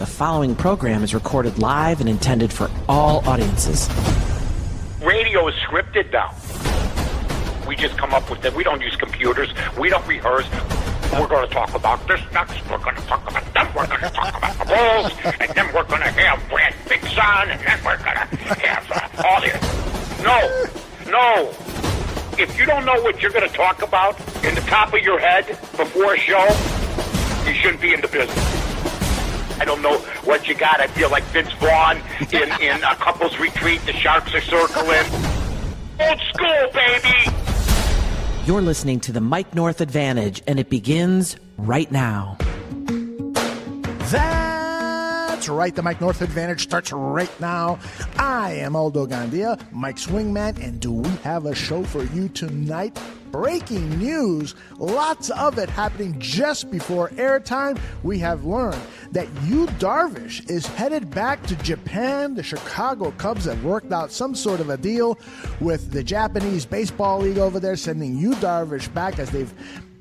The following program is recorded live and intended for all audiences. Radio is scripted now. We just come up with it. We don't use computers. We don't rehearse. We're going to talk about this next. We're going to talk about that. We're going to talk about the Bulls. And then we're going to have Brad Biggs on. And then we're going to have all this. No. If you don't know what you're going to talk about in the top of your head before a show, you shouldn't be in the business. I don't know what you got. I feel like Vince Vaughn in a couple's retreat. The Sharks are circling. Old school, baby! You're listening to the Mike North Advantage, and it begins right now. That's right. The Mike North Advantage starts right now. I am Aldo Gandia, Mike's wingman, and do we have a show for you tonight? Breaking news, lots of it happening just before airtime. We have learned that Yu Darvish is headed back to Japan. The Chicago Cubs have worked out some sort of a deal with the Japanese Baseball League over there, sending Yu Darvish back as they've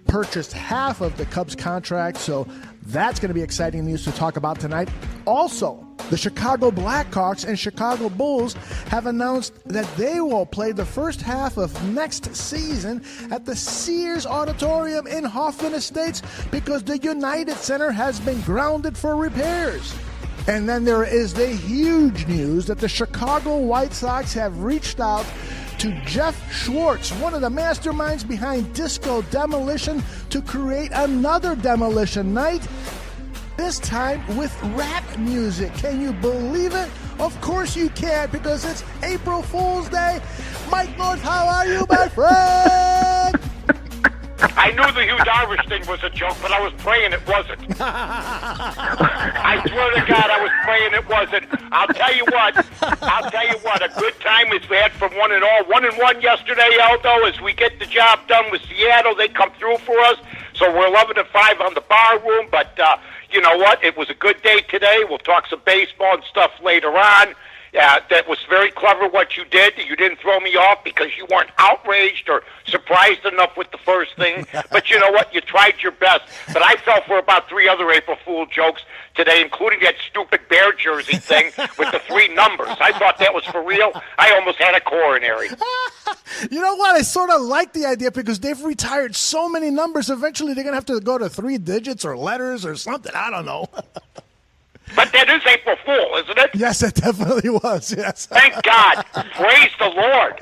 purchased half of the Cubs contract. So that's going to be exciting news to talk about tonight. Also, the Chicago Blackhawks and Chicago Bulls have announced that they will play the first half of next season at the Sears Auditorium in Hoffman Estates because the United Center has been grounded for repairs. And then there is the huge news that the Chicago White Sox have reached out to Jeff Schwartz, one of the masterminds behind Disco Demolition, to create another Demolition Night, this time with rap music. Can you believe it? Of course you can, because it's April Fool's Day. Mike North, how are you, my friend? I knew the Yu Darvish thing was a joke, but I was praying it wasn't. I swear to God, I was praying it wasn't. I'll tell you what, a good time is had from one and all. 1-1 yesterday, Aldo, as we get the job done with Seattle. They come through for us, so we're 11-5 on the bar room, but you know what? It was a good day today. We'll talk some baseball and stuff later on. That was very clever what you did. You didn't throw me off because you weren't outraged or surprised enough with the first thing. But you know what? You tried your best. But I fell for about 3 other April Fool jokes today, including that stupid Bear jersey thing with the 3 numbers. I thought that was for real. I almost had a coronary. You know what? I sort of like the idea because they've retired so many numbers. Eventually, they're going to have to go to 3 digits or letters or something. I don't know. But that is April Fool, isn't it? Yes, it definitely was, yes. Thank God. Praise the Lord.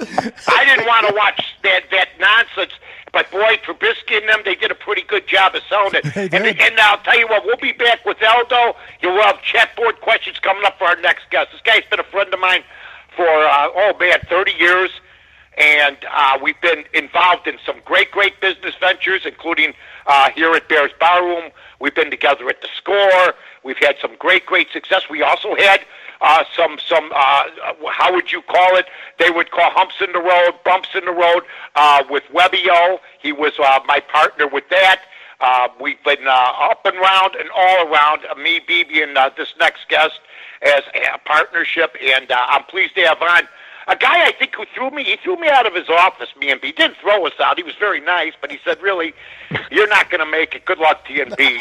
I didn't want to watch that nonsense, but boy, Trubisky and them, they did a pretty good job of selling it. And I'll tell you what, we'll be back with Aldo. You'll have chatboard questions coming up for our next guest. This guy's been a friend of mine for, 30 years, and we've been involved in some great business ventures, including here at Bears Barroom. We've been together at the Score. We've had some great success. We also had some how would you call it? They would call humps in the road, bumps in the road with Webbio. He was my partner with that. We've been up and round and all around, me, BB, and this next guest as a partnership. And I'm pleased to have on a guy I think who threw me out of his office, me and B. He didn't throw us out. He was very nice, but he said, really, you're not going to make it. Good luck to you and B.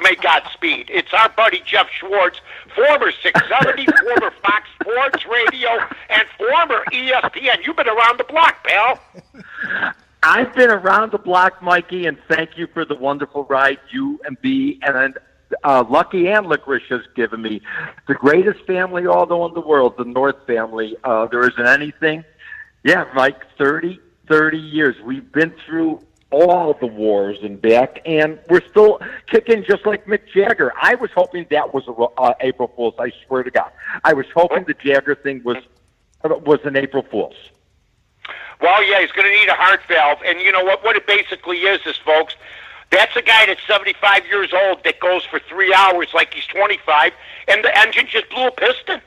May Godspeed. It's our buddy Jeff Schwartz, former 670, former Fox Sports Radio, and former ESPN. You've been around the block, pal. I've been around the block, Mikey, and thank you for the wonderful ride you and B and Lucky and Licorice has given me. The greatest family although in the world, the North family. There isn't anything. Yeah, Mike, 30 years. We've been through all the wars and back, and we're still kicking just like Mick Jagger. I was hoping that was April Fool's, I swear to God. I was hoping the Jagger thing was an April Fool's. Well, yeah, he's going to need a heart valve. And you know what it basically is, folks, that's a guy that's 75 years old that goes for 3 hours like he's 25, and the engine just blew a piston.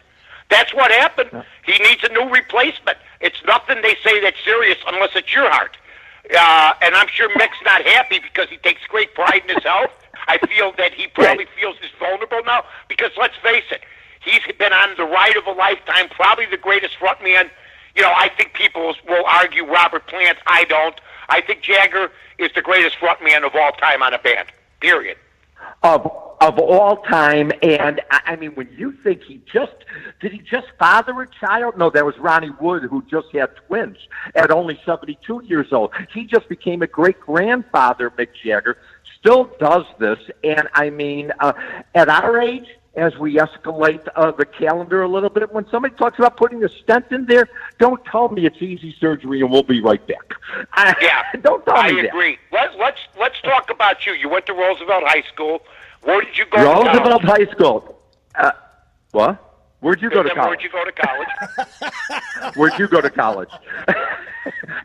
That's what happened. He needs a new replacement. It's nothing they say that's serious unless it's your heart. And I'm sure Mick's not happy because he takes great pride in his health. I feel that he probably feels he's vulnerable now because, let's face it, he's been on the ride of a lifetime, probably the greatest frontman. You know, I think people will argue Robert Plant. I don't. I think Jagger is the greatest frontman of all time on a band, period. of all time. And I mean, when you think did he just father a child? No, that was Ronnie Wood, who just had twins at only 72 years old. He just became a great grandfather, Mick Jagger. Still does this. And I mean, at our age, as we escalate the calendar a little bit, when somebody talks about putting a stent in there, don't tell me it's easy surgery and we'll be right back. Don't tell me that. I agree. Let's talk about you. You went to Roosevelt High School. Where did you go Roosevelt to college? High School. What? Where'd you go to college? Where'd you go to college? Where'd you go to college?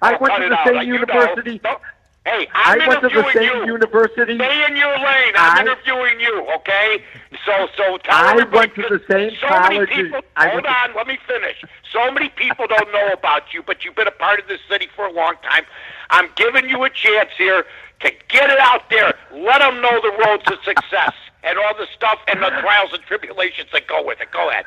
I went to the same university. Hey, I went to the same university. Stay in your lane. I'm interviewing you, okay? So tell I went to the same college. Hold on, let me finish. So many people don't know about you, but you've been a part of this city for a long time. I'm giving you a chance here to get it out there. Let them know the road to success and all the stuff and the trials and tribulations that go with it. Go ahead.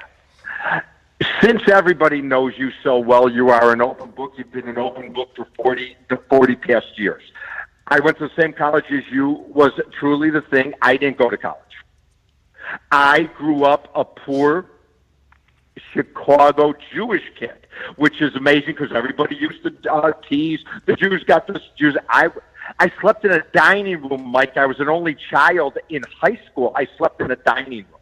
Since everybody knows you so well, you are an open book. You've been an open book for 40 past years. I went to the same college as you. Was truly the thing. I didn't go to college. I grew up a poor Chicago Jewish kid, which is amazing because everybody used to tease the Jews got this Jews. I slept in a dining room, Mike. I was an only child in high school. I slept in a dining room.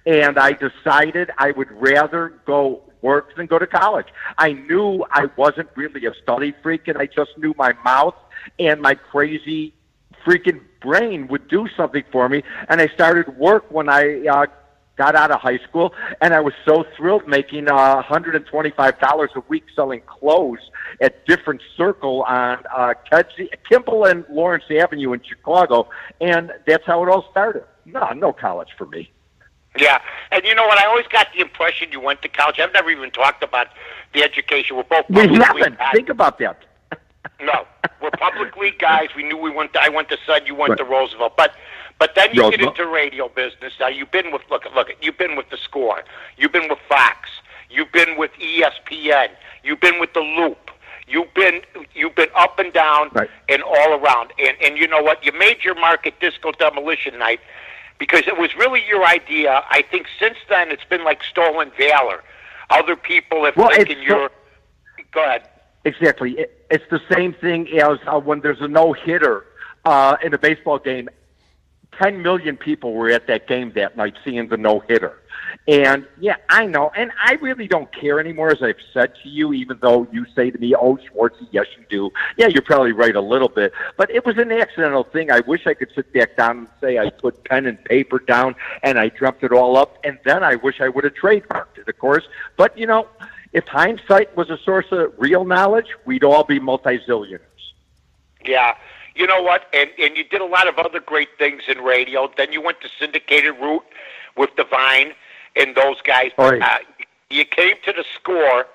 And I decided I would rather go work than go to college. I knew I wasn't really a study freak, and I just knew my mouth and my crazy freaking brain would do something for me. And I started work when I got out of high school, and I was so thrilled making $125 a week selling clothes at Different Circle on Kimball and Lawrence Avenue in Chicago, and that's how it all started. No college for me. Yeah, and you know what? I always got the impression you went to college. I've never even talked about the education. We're both we haven't. Think about that. No, we're publicly guys. We knew we went. I went to Sun. You went to Roosevelt. But then you get into radio business. Now you've been with look. You've been with the Score. You've been with Fox. You've been with ESPN. You've been with the Loop. You've been up and down and all around. And you know what? You made your mark at Disco Demolition Night. Because it was really your idea. I think since then it's been like stolen valor. Other people have taken your... Go ahead. Exactly. It's the same thing as when there's a no-hitter in a baseball game. 10 million people were at that game that night seeing the no-hitter. And, yeah, I know. And I really don't care anymore, as I've said to you, even though you say to me, oh, Schwartzy, yes, you do. Yeah, you're probably right a little bit. But it was an accidental thing. I wish I could sit back down and say I put pen and paper down and I dreamt it all up. And then I wish I would have trademarked it, of course. But, you know, if hindsight was a source of real knowledge, we'd all be multi-zillionaires. Yeah. You know what? And you did a lot of other great things in radio. Then you went to syndicated route with Divine and those guys. You came to the Score,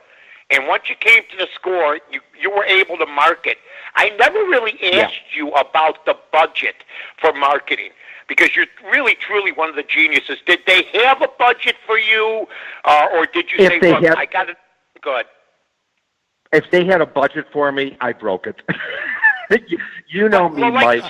and once you came to the Score, you were able to market. I never really asked you about the budget for marketing because you're really, truly one of the geniuses. Did they have a budget for you, or did you say, look, I got it? Go ahead. If they had a budget for me, I broke it. You know me, Mike.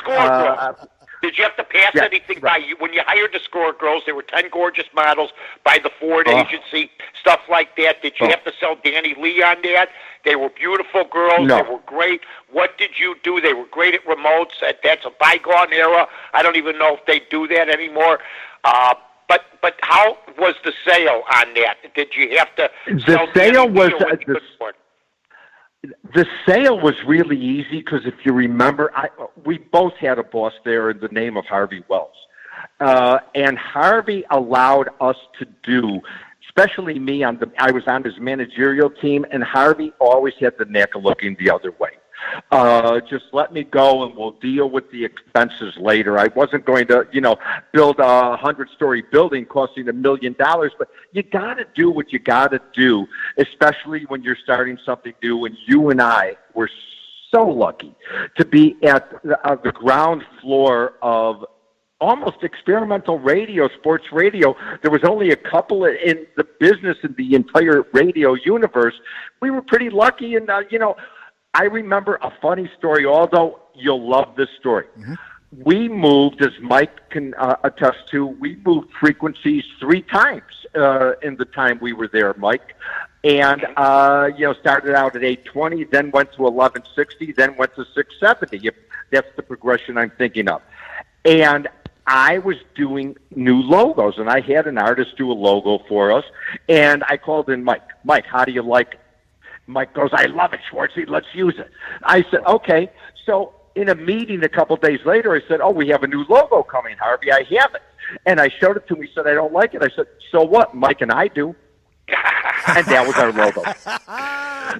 Did you have to pass anything by you? When you hired the Score Girls, there were 10 gorgeous models by the Ford agency, stuff like that. Did you have to sell Danny Lee on that? They were beautiful girls. No. They were great. What did you do? They were great at remotes. That's a bygone era. I don't even know if they do that anymore. But how was the sale on that? Did you have to sell Danny Lee, The sale was really easy because if you remember, we both had a boss there in the name of Harvey Wells. And Harvey allowed us to do, especially me, I was on his managerial team, and Harvey always had the knack of looking the other way. Just let me go and we'll deal with the expenses later. I wasn't going to, build a 100-story building costing $1 million, but you got to do what you got to do, especially when you're starting something new. And you and I were so lucky to be at the ground floor of almost experimental radio, sports radio. There was only a couple in the business in the entire radio universe. We were pretty lucky, and I remember a funny story, although you'll love this story. Mm-hmm. we moved, as Mike can attest to, we moved frequencies 3 times in the time we were there, Mike. And, started out at 820, then went to 1160, then went to 670. If that's the progression I'm thinking of. And I was doing new logos, and I had an artist do a logo for us. And I called in Mike. Mike, how do you like it? Mike goes, I love it, Schwartzy. Let's use it. I said, okay. So in a meeting a couple days later, I said, we have a new logo coming, Harvey. I have it. And I showed it to him. He said, I don't like it. I said, so what? Mike and I do. And that was our logo.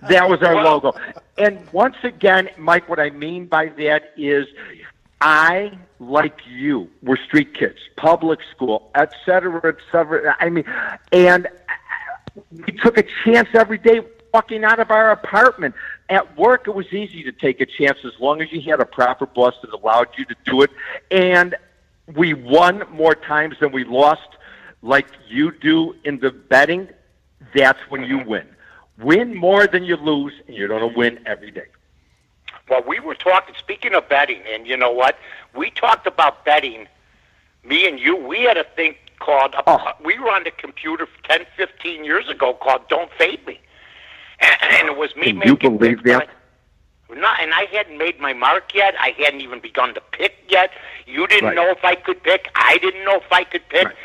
That was our logo. And once again, Mike, what I mean by that is I, like you, were street kids, public school, et cetera, et cetera. I mean, and we took a chance every day walking out of our apartment. At work, it was easy to take a chance as long as you had a proper boss that allowed you to do it. And we won more times than we lost, like you do in the betting. That's when you win. Win more than you lose, and you're going to win every day. Well, we were talking, speaking of betting, and you know what? We talked about betting, me and you. We had a thing called, we were on the computer 10, 15 years ago called Don't Fade Me. And it was me making. Can you believe that? And I hadn't made my mark yet. I hadn't even begun to pick yet. You didn't know if I could pick. I didn't know if I could pick. Right.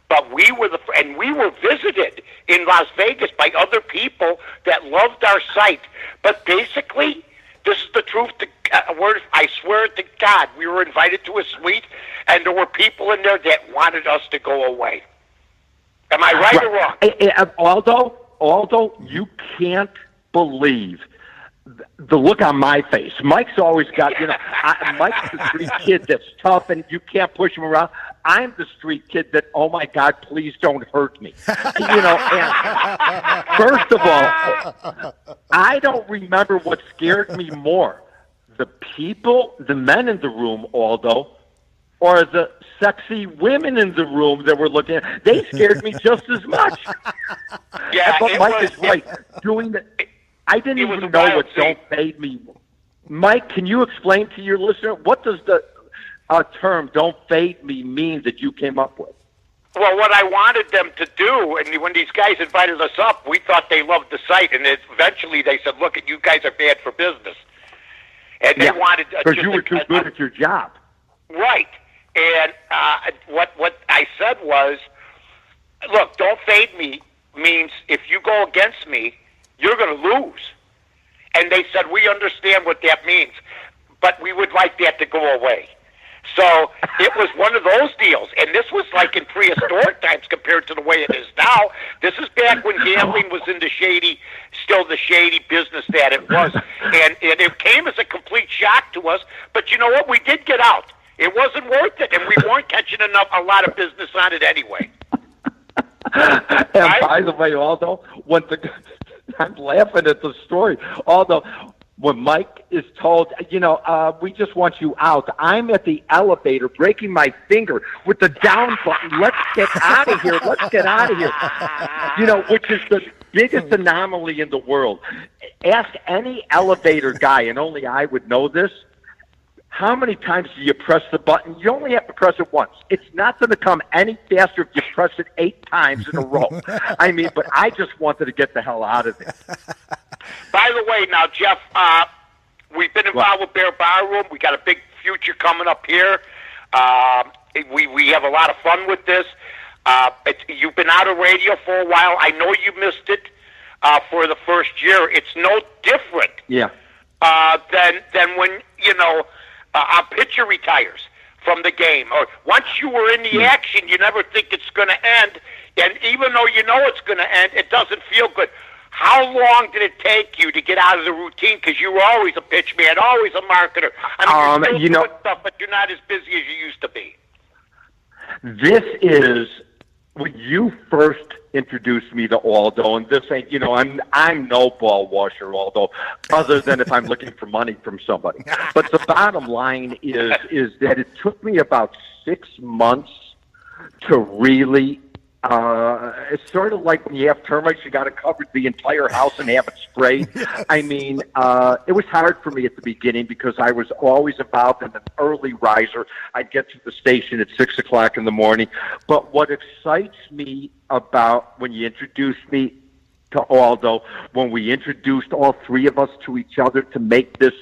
But we were we were visited in Las Vegas by other people that loved our site. But basically, this is the truth. I swear to God, we were invited to a suite, and there were people in there that wanted us to go away. Am I right or wrong? Although you can't believe the look on my face. Mike's always got, Mike's the street kid that's tough and you can't push him around. I'm the street kid that, oh my God, please don't hurt me. And first of all, I don't remember what scared me more. The people, the men in the room, Aldo, or the sexy women in the room that were looking at, they scared me just as much. Yeah, but Mike is right. I didn't even know what Don't Fade Me. Mike, can you explain to your listener, what does the term Don't Fade Me mean that you came up with? Well, what I wanted them to do, and when these guys invited us up, we thought they loved the site, and eventually they said, look, you guys are bad for business. And they wanted... Because you were too good at your job. Right. And what I said was, look, Don't Fade Me means if you go against me, you're going to lose. And they said, we understand what that means, but we would like that to go away. So it was one of those deals. And this was like in prehistoric times compared to the way it is now. This is back when gambling was in the shady business that it was. And it came as a complete shock to us. But you know what? We did get out. It wasn't worth it, and we weren't catching a lot of business on it anyway. And by the way, Aldo, I'm laughing at the story. Although, when Mike is told, we just want you out, I'm at the elevator breaking my finger with the down button. Let's get out of here. Let's get out of here. Which is the biggest anomaly in the world. Ask any elevator guy, and only I would know this. How many times do you press the button? You only have to press it once. It's not going to come any faster if you press it 8 times in a row. I mean, but I just wanted to get the hell out of it. By the way, now, Jeff, we've been involved with Bear Bar Room. We got a big future coming up here. We have a lot of fun with this. You've been out of radio for a while. I know you missed it for the first year. It's no different than when, a pitcher retires from the game. Or once you were in the action, you never think it's going to end. And even though you know it's going to end, it doesn't feel good. How long did it take you to get out of the routine? Because you were always a pitch man, always a marketer. I mean, you're still doing stuff, but you're not as busy as you used to be. This is when you first introduced me to Aldo, and this ain't, I'm no ball washer, Aldo, other than if I'm looking for money from somebody. But the bottom line is that it took me about 6 months to really It's sort of like when you have termites, you got to cover the entire house and have it sprayed. I mean, it was hard for me at the beginning because I was always involved in an early riser. I'd get to the station at 6 o'clock in the morning. But what excites me about when you introduced me to Aldo, when we introduced all three of us to each other to make this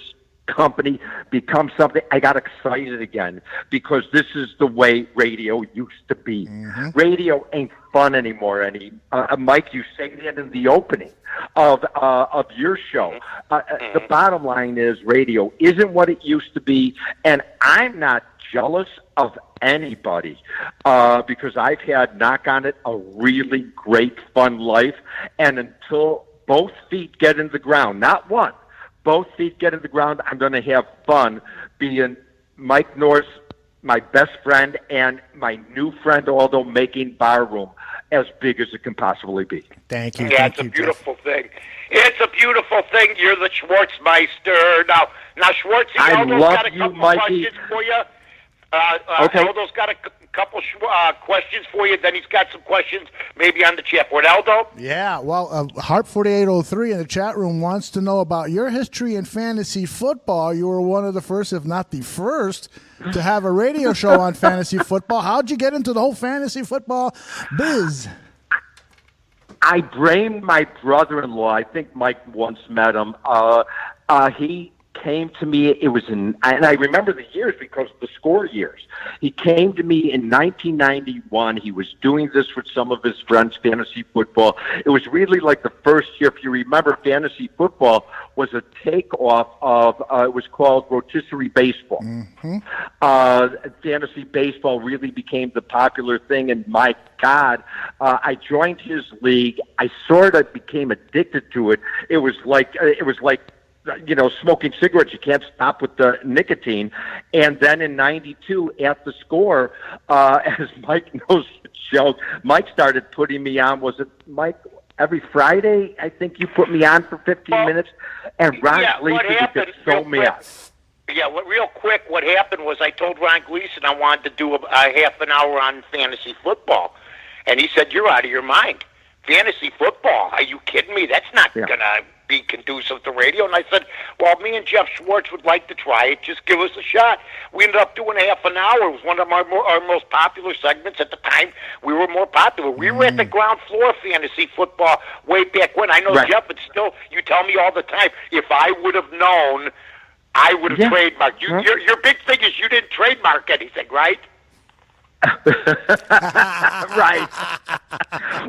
company become something, I got excited again because this is the way radio used to be. Mm-hmm. Radio ain't fun anymore. Mike, you say that in the opening of your show. The bottom line is radio isn't what it used to be, and I'm not jealous of anybody because I've had, knock on it, a really great, fun life, and until both feet get in the ground, not one, both feet get in the ground, I'm going to have fun being Mike North, my best friend, and my new friend, Aldo, making Barroom as big as it can possibly be. Thank you. Yeah, Thank it's you, a beautiful thing. It's a beautiful thing. You're the Schwartzmeister. Now, Schwartzy, Aldo's got a couple questions for you. Okay. Aldo's got a couple questions for you. Then he's got some questions maybe on the chat board. Aldo? Yeah, well, Heart4803 in the chat room wants to know about your history in fantasy football. You were one of the first, if not the first, to have a radio show on fantasy football. How'd you get into the whole fantasy football biz? I blamed my brother-in-law. I think Mike once met him. He came to me, and I remember the years because of the score years. He came to me in 1991. He was doing this with some of his friends, fantasy football. It was really like the first year, if you remember, fantasy football was a takeoff of, it was called rotisserie baseball. Mm-hmm. Fantasy baseball really became the popular thing, and my God, I joined his league. I sort of became addicted to it. It was like smoking cigarettes. You can't stop with the nicotine. And then in 92 at the Score, as Mike knows the show, Mike started putting me on. Was it, Mike, every Friday? I think you put me on for 15 minutes. And Ron Gleason would get so mad. Yeah, real quick, what happened was I told Ron Gleason I wanted to do a half an hour on fantasy football. And he said, "You're out of your mind. Fantasy football? Are you kidding me? That's not going to be conducive to radio." And I said, "Well, me and Jeff Schwartz would like to try it. Just give us a shot." We ended up doing half an hour. It was one of our most popular segments at the time. We were more popular. We were at the ground floor of fantasy football way back when. I know, Jeff, it's still, you tell me all the time, if I would have known, I would have trademarked. Your big thing is you didn't trademark anything, right? Right.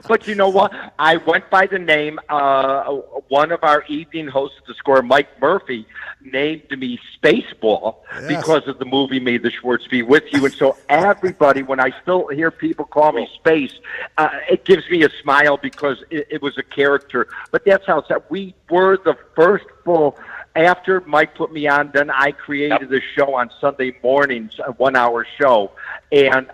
But you know what? I went by the name, one of our evening hosts at the Score, Mike Murphy, named me Spaceball because of the movie May the Schwartz Be With You. And so everybody, when I still hear people call me Space, it gives me a smile because it was a character. But that's how it's at. We were the first full. After Mike put me on, then I created a show on Sunday mornings, a 1-hour show, and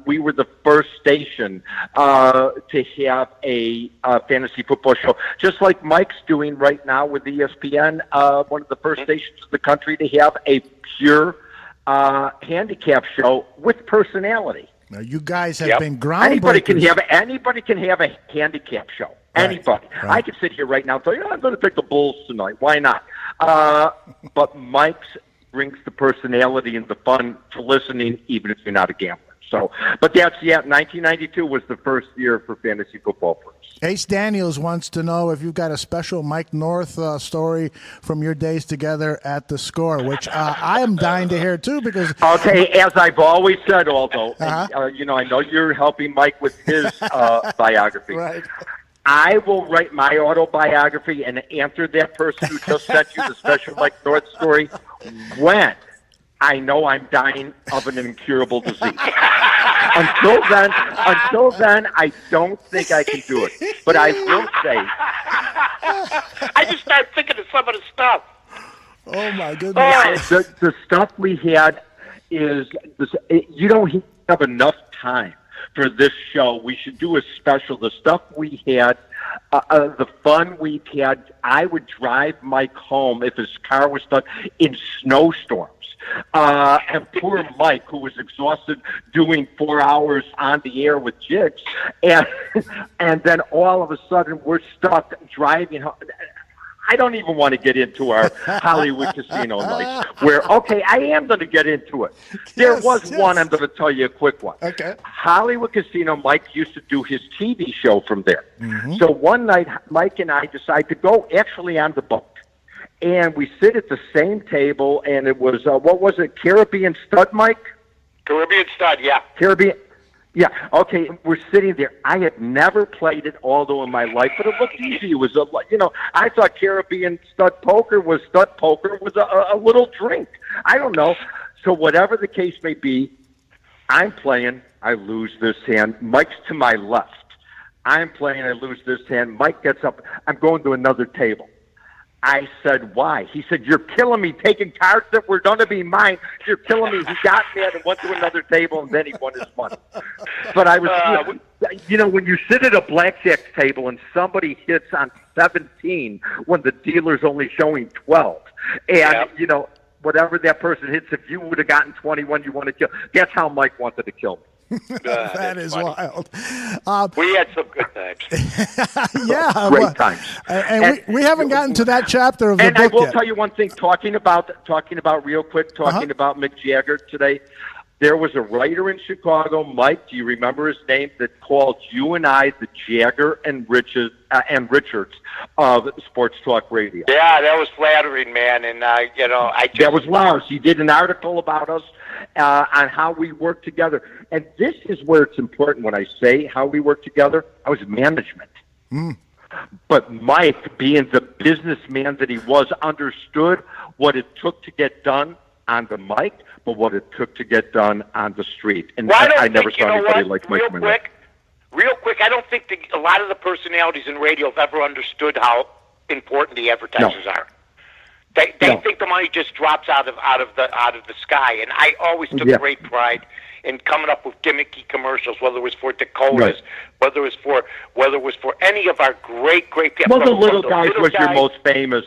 we were the first station to have a fantasy football show, just like Mike's doing right now with ESPN, one of the first stations in the country to have a pure handicap show with personality. Now, you guys have been groundbreakers. Anybody can have a handicap show. Anybody. Right. I could sit here right now and tell you, I'm going to pick the Bulls tonight. Why not? But Mike's brings the personality and the fun to listening, even if you're not a gambler. So, but 1992 was the first year for fantasy football for us. Ace Daniels wants to know if you've got a special Mike North story from your days together at the Score, which I am dying to hear too because. Okay, as I've always said, Aldo, and, I know you're helping Mike with his biography. Right. I will write my autobiography and answer that person who just sent you the special Mike North story when I know I'm dying of an incurable disease. Until then, I don't think I can do it. But I will say, I just started thinking of some of the stuff. Oh my goodness! The stuff we had is you don't have enough time for this show. We should do a special. The stuff we had, the fun we had. I would drive Mike home if his car was stuck in snowstorms. And poor Mike, who was exhausted doing 4 hours on the air with Jigs, and then all of a sudden we're stuck driving home. I don't even want to get into our Hollywood casino nights. I am going to get into it. There was one. I'm going to tell you a quick one. Okay. Hollywood Casino, Mike used to do his TV show from there. Mm-hmm. So one night, Mike and I decided to go actually on the boat. And we sit at the same table, and it was, what was it, Caribbean Stud, Mike? Caribbean Stud, yeah. Caribbean. Yeah, okay, we're sitting there. I had never played it, although in my life, but it looked easy. It was, I thought Caribbean Stud Poker was a little drink. I don't know. So whatever the case may be, I'm playing, I lose this hand. Mike's to my left. I'm playing, I lose this hand. Mike gets up. I'm going to another table. I said, why? He said, you're killing me taking cards that were going to be mine. You're killing me. He got mad and went to another table, and then he won his money. But I was, when you sit at a blackjack table and somebody hits on 17 when the dealer's only showing 12, and, whatever that person hits, if you would have gotten 21, you want to kill. That's how Mike wanted to kill me. That is funny. Wild. We had some good times. Yeah, great times. And we haven't gotten to that chapter of the book yet. And I will tell you one thing. Talking about real quick. About Mick Jagger today. There was a writer in Chicago, Mike. Do you remember his name? That called you and I the Jagger and Richards of Sports Talk Radio. Yeah, that was flattering, man. And that was Lars. He did an article about us. On how we work together. And this is where it's important when I say how we work together. I was management. But Mike, being the businessman that he was, understood what it took to get done on the mic, but what it took to get done on the street. And I never saw anybody like Mike. Real quick, I don't think a lot of the personalities in radio have ever understood how important the advertisers are. They think the money just drops out of the sky, and I always took great pride in coming up with gimmicky commercials, whether it was for Dakotas, whether it was for any of our great people. Well, the Little Guys was your most famous.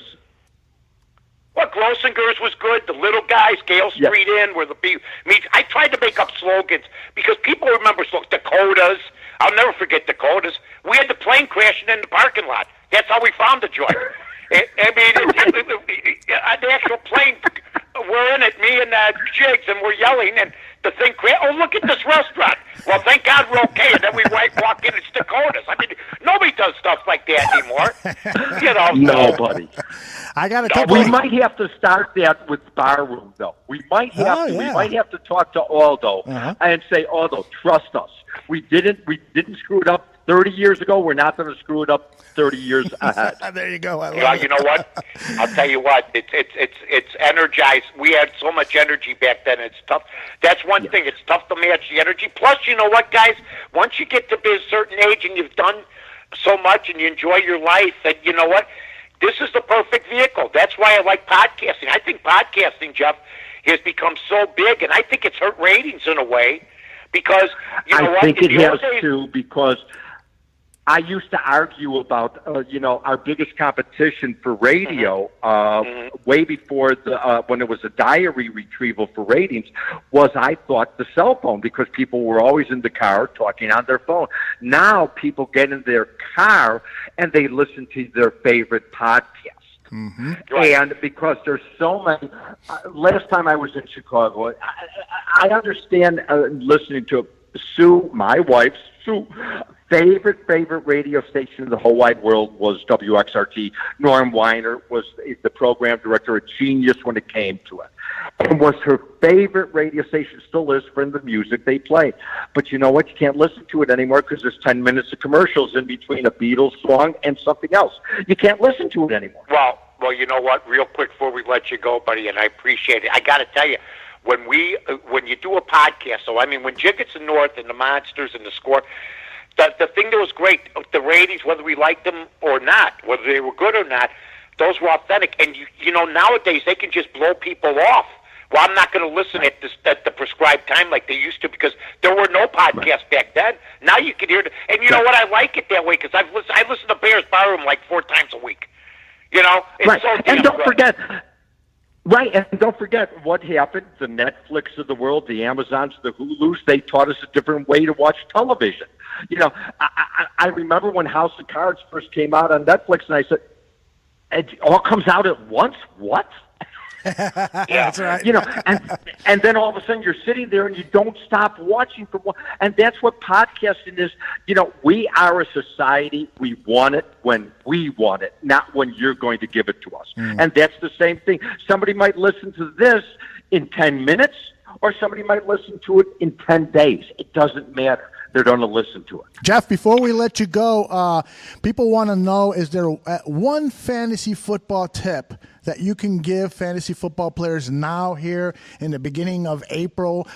Well, Glossinger's was good. The Little Guys, Gale Street Inn, where the means. I tried to make up slogans because people remember Dakotas. I'll never forget Dakotas. We had the plane crashing in the parking lot. That's how we found the joint. The actual plane, we're in it, me and Jigs, and we're yelling, and the thing, look at this restaurant. Well, thank God we're okay, and then we walk in, it's Dakotas. I mean, nobody does stuff like that anymore. Nobody. I got a couple. We might have to start that with Barroom, though. We might have to. We might have to talk to Aldo and say, Aldo, trust us. We didn't screw it up 30 years ago. We're not going to screw it up 30 years ahead. There you go. You know what? I'll tell you what. It's energized. We had so much energy back then. It's tough. That's one thing. It's tough to match the energy. Plus, you know what, guys? Once you get to be a certain age and you've done so much and you enjoy your life, that you know what? This is the perfect vehicle. That's why I like podcasting. I think podcasting, Jeff, has become so big, and I think it's hurt ratings in a way because I think it has too, because I used to argue about, our biggest competition for radio way before when it was a diary retrieval for ratings was, I thought, the cell phone, because people were always in the car talking on their phone. Now people get in their car and they listen to their favorite podcast. Mm-hmm. And because there's so many, last time I was in Chicago, I understand listening to Sue, my wife, Sue, favorite radio station in the whole wide world was WXRT. Norm Weiner was the program director, a genius when it came to it. And was her favorite radio station, still is, for the music they play. But you know what? You can't listen to it anymore because there's 10 minutes of commercials in between a Beatles song and something else. You can't listen to it anymore. Well, you know what? Real quick before we let you go, buddy, and I appreciate it. I got to tell you, when you do a podcast, when Jiggets and North and the Monsters and the Score, the thing that was great, the ratings, whether we liked them or not, whether they were good or not, those were authentic. And, nowadays they can just blow people off Well, I'm not going to listen at the prescribed time like they used to because there were no podcasts back then. Now you can hear it. And you know what? I like it that way because I listen to Bears Barroom like 4 times a week. You know? It's so damn and don't good. forget... Right, and don't forget what happened. The Netflix of the world, the Amazons, the Hulus, they taught us a different way to watch television. You know, I remember when House of Cards first came out on Netflix, and I said, it all comes out at once? What? Yeah, that's right. You know, and then all of a sudden you're sitting there and you don't stop watching for one. And that's what podcasting is. You know, we are a society. We want it when we want it, not when you're going to give it to us. And that's the same thing. Somebody might listen to this in 10 minutes or somebody might listen to it in 10 days. It doesn't matter. They're going to listen to it. Jeff, before we let you go, people want to know, is there one fantasy football tip that you can give fantasy football players now here in the beginning of April?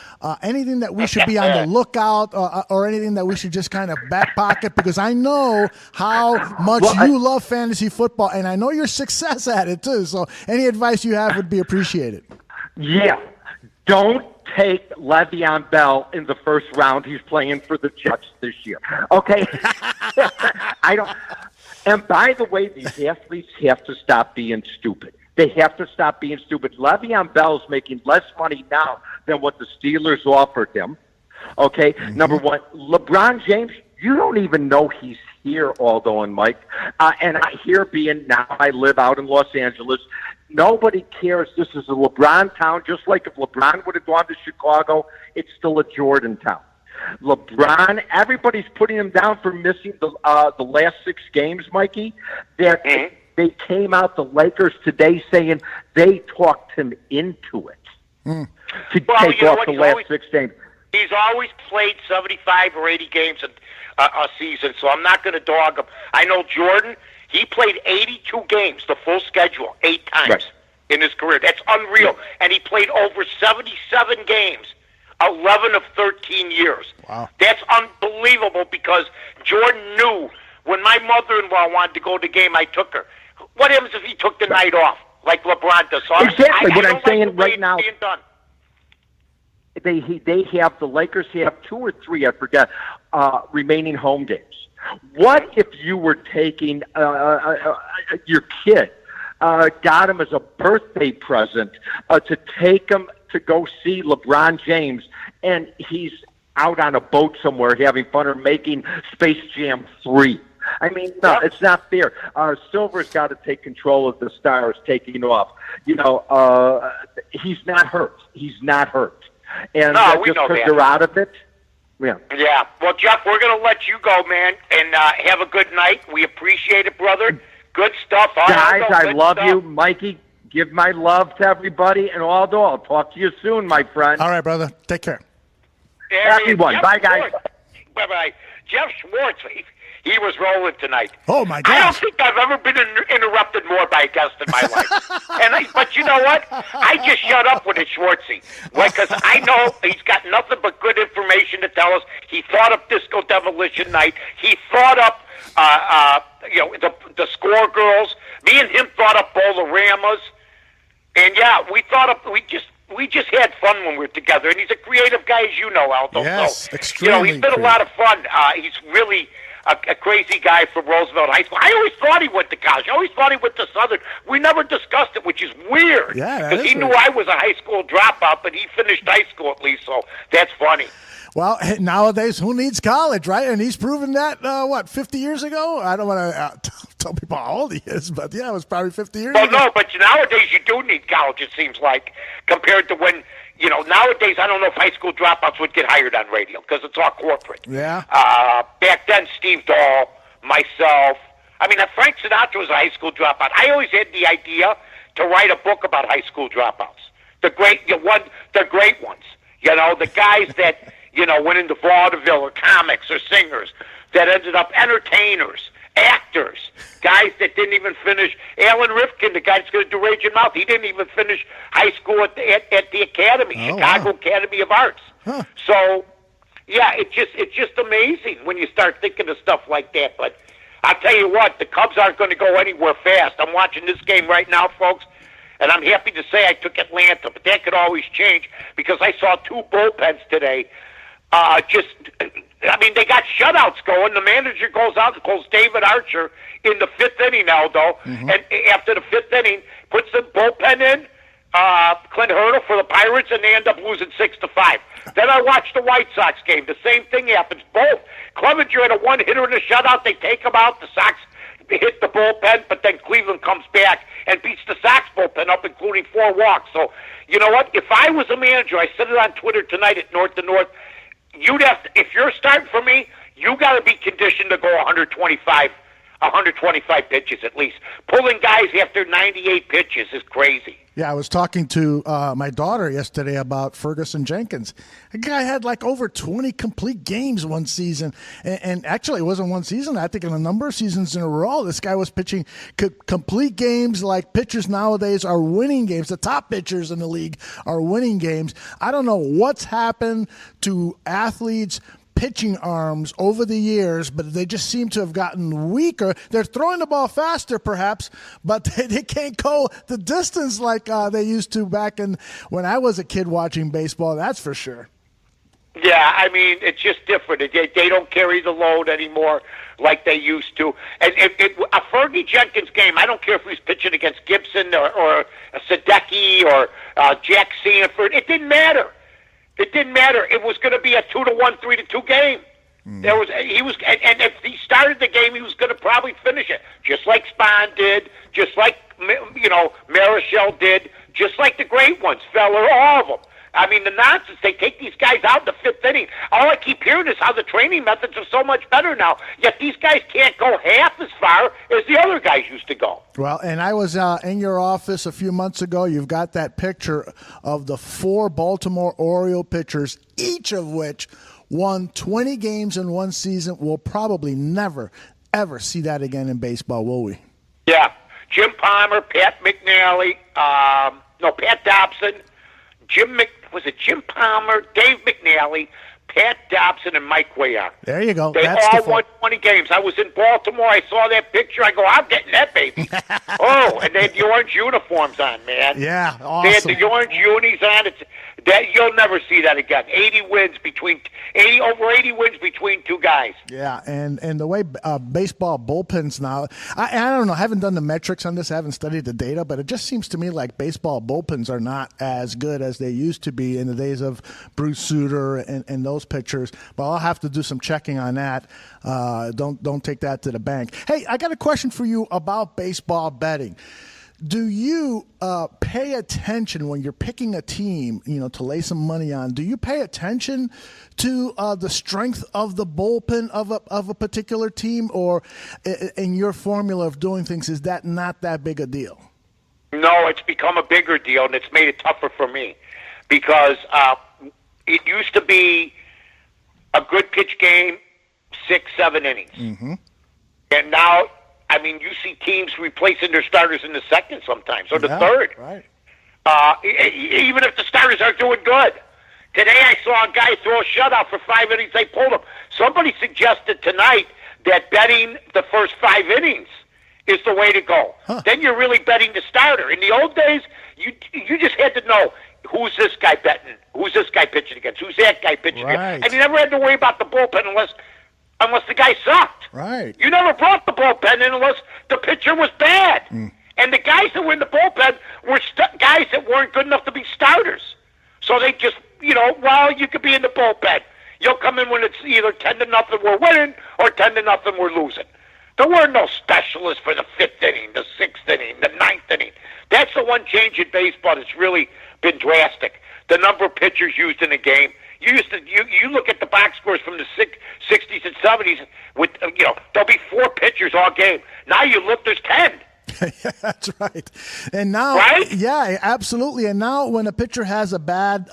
Anything that we should be on the lookout or anything that we should just kind of back pocket? Because I know how much you love fantasy football, and I know your success at it too. So any advice you have would be appreciated. Yeah. Don't take Le'Veon Bell in the first round. He's playing for the Jets this year. Okay? I don't. And by the way, these athletes have to stop being stupid. They have to stop being stupid. Le'Veon Bell's making less money now than what the Steelers offered him. Okay? Number one, LeBron James, you don't even know he's here, Aldo and Mike. And I hear being now I live out in Los Angeles. Nobody cares. This is a LeBron town. Just like if LeBron would have gone to Chicago, it's still a Jordan town. LeBron, everybody's putting him down for missing the last 6 games, Mikey. They came out, the Lakers today, saying they talked him into it to take off the last 6 games. He's always played 75 or 80 games a season, so I'm not going to dog him. I know Jordan. He played 82 games, the full schedule, 8 times in his career. That's unreal. Yeah. And he played over 77 games, 11 of 13 years. Wow. That's unbelievable because Jordan knew when my mother-in-law wanted to go to the game, I took her. What happens if he took the night off like LeBron does? So exactly. What I'm saying right now. They have, the Lakers have 2 or 3, I forget, remaining home games. What if you were taking your kid, got him as a birthday present to take him to go see LeBron James, and he's out on a boat somewhere having fun or making Space Jam 3? I mean, no, it's not fair. Silver's got to take control of the Stars taking off. You know, he's not hurt. He's not hurt. And just because they're out of it, Yeah. Well, Jeff, we're going to let you go, man, and have a good night. We appreciate it, brother. Good stuff. Guys, I love you. Mikey, give my love to everybody. And Aldo, I'll talk to you soon, my friend. All right, brother. Take care. Happy one. Bye, guys. Bye-bye. Jeff Schwartz, he was rolling tonight. Oh, my gosh. I don't think I've ever been interrupted more by a guest in my life. But you know what? I just shut up with it, Schwartzy. Because I know he's got nothing but good information to tell us. He thought up Disco Demolition Night. He thought up, the Score Girls. Me and him thought up Bolaramas. And, we just had fun when we were together. And he's a creative guy, as you know, Aldo. Yes, so, extremely he's been a lot of fun. He's really a crazy guy from Roosevelt High School. I always thought he went to college. I always thought he went to Southern. We never discussed it, which is weird. Yeah, because he knew I was a high school dropout, but he finished high school at least, so that's funny. Well, nowadays, who needs college, right? And he's proven that, 50 years ago? I don't want to tell people how old he is, but yeah, it was probably 50 years ago. No, but nowadays you do need college, it seems like, compared to when, nowadays I don't know if high school dropouts would get hired on radio because it's all corporate. Yeah. Back then, Steve Dahl, myself, Frank Sinatra was a high school dropout. I always had the idea to write a book about high school dropouts. The great ones. The guys that, went into vaudeville or comics or singers that ended up entertainers, actors, guys that didn't even finish. Alan Rifkin, the guy that's going to do Raging Mouth, he didn't even finish high school at the Academy, Chicago Academy of Arts. Huh. So, yeah, it's just amazing when you start thinking of stuff like that. But I'll tell you what, the Cubs aren't going to go anywhere fast. I'm watching this game right now, folks. And I'm happy to say I took Atlanta, but that could always change because I saw two bullpens today. They got shutouts going. The manager goes out and calls David Archer in the fifth inning, Aldo, and after the fifth inning, puts the bullpen in, Clint Hurdle for the Pirates, and they end up losing 6-5. Then I watched the White Sox game. The same thing happens. Both. Clevenger had a one-hitter in a shutout. They take him out. The Sox hit the bullpen, but then Cleveland comes back and beats the Sox bullpen up, including 4 walks. So, you know what? If I was a manager, I said it on Twitter tonight at North to North, you'd have to, if you're starting for me, you got to be conditioned to go 125 pitches at least. Pulling guys after 98 pitches is crazy. Yeah, I was talking to my daughter yesterday about Ferguson Jenkins. The guy had like over 20 complete games one season. And actually, it wasn't one season. I think in a number of seasons in a row, this guy was pitching complete games like pitchers nowadays are winning games. The top pitchers in the league are winning games. I don't know what's happened to athletes' pitching arms over the years, but they just seem to have gotten weaker. They're throwing the ball faster, perhaps, but they can't go the distance like they used to back when I was a kid watching baseball, that's for sure. Yeah, I mean, it's just different. They don't carry the load anymore like they used to. And a Fergie Jenkins game, I don't care if he was pitching against Gibson or Sadecki or Jack Sanford, it didn't matter. It didn't matter. It was going to be a 2-1, 3-2 game. And if he started the game, he was going to probably finish it, just like Spahn did, just like Marichal did, just like the great ones, Feller, all of them. I mean, the nonsense, they take these guys out in the fifth inning. All I keep hearing is how the training methods are so much better now, yet these guys can't go half as far as the other guys used to go. Well, and I was in your office a few months ago. You've got that picture of the 4 Baltimore Oriole pitchers, each of which won 20 games in one season. We'll probably never, ever see that again in baseball, will we? Yeah. Jim Palmer, Pat McNally, Pat Dobson, Jim Palmer, Dave McNally, Pat Dobson, and Mike Cuellar. There you go. They all won 20 games. I was in Baltimore. I saw that picture. I go, I'm getting that baby. And they had the orange uniforms on, man. Yeah, awesome. They had the orange unis on. You'll never see that again. Over 80 wins between two guys. Yeah, and the way baseball bullpens now, I don't know, I haven't done the metrics on this, I haven't studied the data, but it just seems to me like baseball bullpens are not as good as they used to be in the days of Bruce Sutter and those pitchers. But I'll have to do some checking on that. Don't take that to the bank. Hey, I got a question for you about baseball betting. Do you pay attention when you're picking a team, to lay some money on? Do you pay attention to the strength of the bullpen of a particular team, or in your formula of doing things, is that not that big a deal? No, it's become a bigger deal, and it's made it tougher for me because it used to be a good pitch game, 6-7 innings, and now. I mean, you see teams replacing their starters in the second sometimes, or the third. Right. Even if the starters are doing good. Today I saw a guy throw a shutout for 5 innings. They pulled him. Somebody suggested tonight that betting the first 5 innings is the way to go. Huh. Then you're really betting the starter. In the old days, you just had to know who's this guy betting, who's this guy pitching against, who's that guy pitching against. And you never had to worry about the bullpen unless the guy sucked. Right. You never brought the bullpen in unless the pitcher was bad. And the guys that were in the bullpen were guys that weren't good enough to be starters. So they just, you could be in the bullpen. You'll come in when it's either 10-0 we're winning or 10-0 we're losing. There were no specialists for the 5th inning, the 6th inning, the 9th inning. That's the one change in baseball that's really been drastic. The number of pitchers used in a game. You look at the box scores from the 60s and 70s with there'll be 4 pitchers all game. Now you look, there's 10. Yeah, that's right. And now, right? Yeah, absolutely. And now when a pitcher has a bad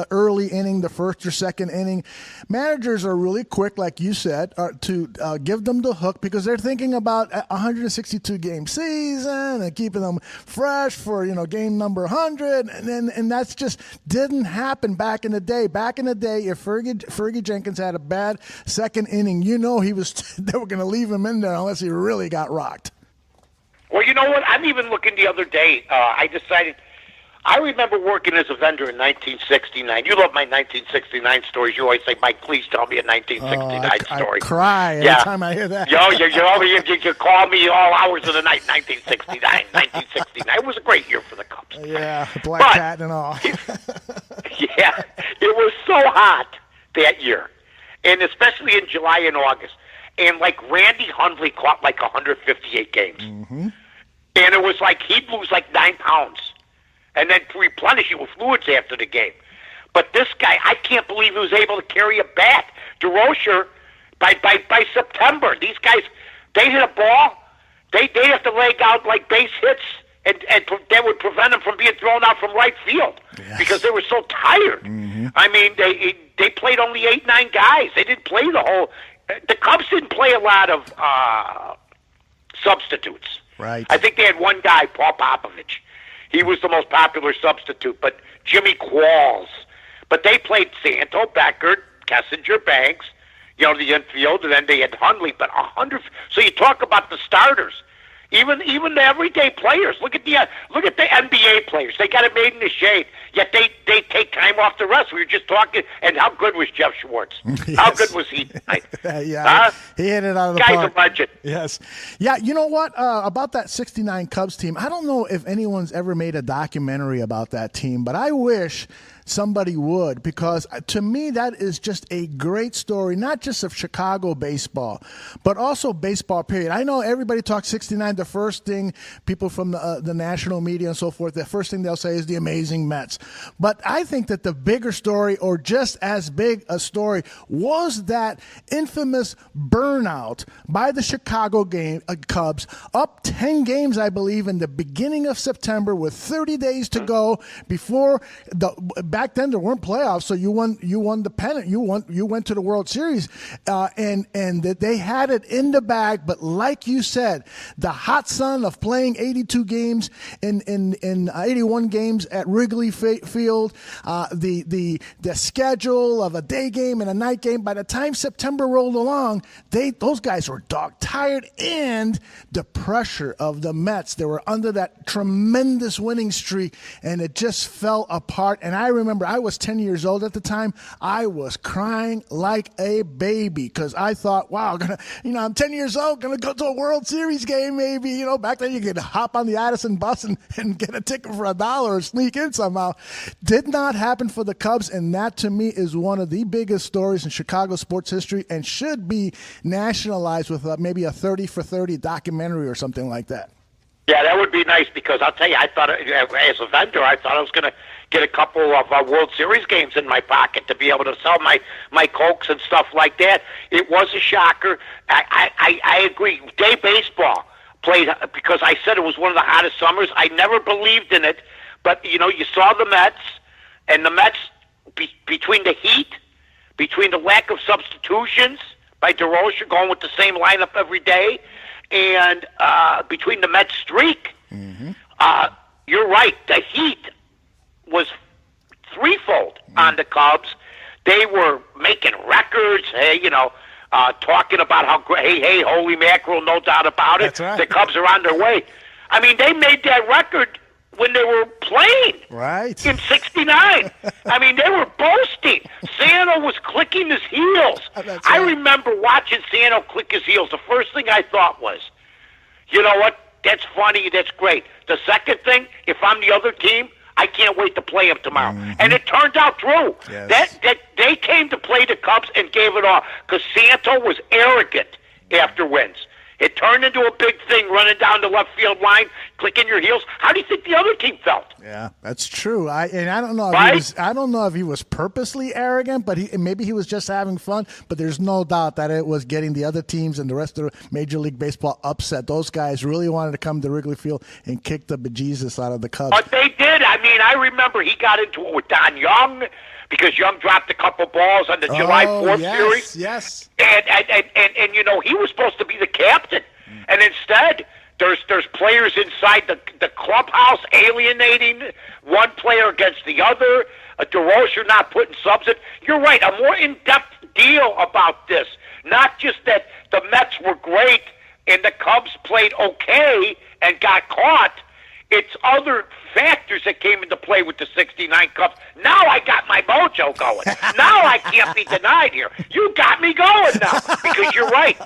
early inning, the first or second inning, managers are really quick, like you said, to give them the hook because they're thinking about a 162-game season and keeping them fresh for, game number 100. And that's just didn't happen back in the day. Back in the day, if Fergie Jenkins had a bad second inning, they were going to leave him in there unless he really got rocked. Well, you know what? I'm even looking the other day. I decided. I remember working as a vendor in 1969. You love my 1969 stories. You always say, Mike, please tell me a 1969 story. I cry every time I hear that. You call me all hours of the night, 1969. It was a great year for the Cubs. Yeah, Black Cat and all. Yeah, it was so hot that year, and especially in July and August. And, like, Randy Hundley caught, like, 158 games. Mm-hmm. And it was like he'd lose, like, 9 pounds. And then replenish it with fluids after the game. But this guy, I can't believe he was able to carry a bat. DeRocher, by September, these guys, they hit a ball, they have to leg out like base hits, and that would prevent them from being thrown out from right field because they were so tired. Mm-hmm. I mean, they played only 8-9 guys. They didn't play the whole. The Cubs didn't play a lot of substitutes. Right. I think they had one guy, Paul Popovich. He was the most popular substitute, but Jimmy Qualls. But they played Santo, Beckert, Kessinger, Banks, the infield, and then they had Hundley. But 100. So you talk about the starters, even the everyday players. Look at the NBA players. They got it made in the shade. Yet they take time off the rest. We were just talking, and how good was Jeff Schwartz? Yes. How good was he? He hit it out of the park. Guy's a legend. Yes. Yeah, you know what? About that 69 Cubs team, I don't know if anyone's ever made a documentary about that team, but I wish somebody would, because to me that is just a great story, not just of Chicago baseball, but also baseball period. I know everybody talks 69. The first thing people from the national media and so forth, the first thing they'll say is the amazing Mets. But I think that the bigger story, or just as big a story, was that infamous burnout by the Chicago Cubs, up 10 games, I believe, in the beginning of September with 30 days to go before back then there weren't playoffs, so you won the pennant. You went to the World Series, and that they had it in the bag. But like you said, the hot sun of playing 82 games in 81 games at Wrigley Field, the schedule of a day game and a night game. By the time September rolled along, those guys were dog tired, and the pressure of the Mets. They were under that tremendous winning streak, and it just fell apart. And I remember I was 10 years old at the time. I was crying like a baby because I thought, wow, I'm 10 years old, going to go to a World Series game maybe. Back then you could hop on the Addison bus and get a ticket for $1 or sneak in somehow. Did not happen for the Cubs, and that to me is one of the biggest stories in Chicago sports history and should be nationalized with maybe a 30 for 30 documentary or something like that. Yeah, that would be nice, because I'll tell you, I thought as a vendor, I thought I was going to get a couple of World Series games in my pocket to be able to sell my Cokes and stuff like that. It was a shocker. I agree. Day baseball played, because I said it was one of the hottest summers. I never believed in it, but, you saw the Mets, and the Mets, between the heat, between the lack of substitutions by DeRocher going with the same lineup every day, and between the Mets streak, you're right. The heat was threefold on the Cubs. They were making records, talking about how great, hey, holy mackerel, no doubt about it. That's right. The Cubs are on their way. I mean, they made that record when they were playing. Right. In 69. I mean, they were boasting. Sano was clicking his heels. I remember watching Sano click his heels. The first thing I thought was, you know what? That's funny. That's great. The second thing, if I'm the other team, I can't wait to play him tomorrow. Mm-hmm. And it turned out true. Yes. That they came to play the Cubs and gave it all, because Santo was arrogant after wins. It turned into a big thing, running down the left field line, clicking your heels. How do you think the other team felt? Yeah, that's true. I don't know. I don't know if he was purposely arrogant, but maybe he was just having fun. But there's no doubt that it was getting the other teams and the rest of Major League Baseball upset. Those guys really wanted to come to Wrigley Field and kick the bejesus out of the Cubs. But they did. I mean, I remember he got into it with Don Young, because Young dropped a couple balls on the July 4th series. Yes. And he was supposed to be the captain. And instead, there's players inside the clubhouse alienating one player against the other. DeRocher not putting subs in. You're right, a more in-depth deal about this. Not just that the Mets were great and the Cubs played okay and got caught. It's other factors that came into play with the 69 Cubs. Now I got my mojo going. Now I can't be denied here. You got me going now because you're right.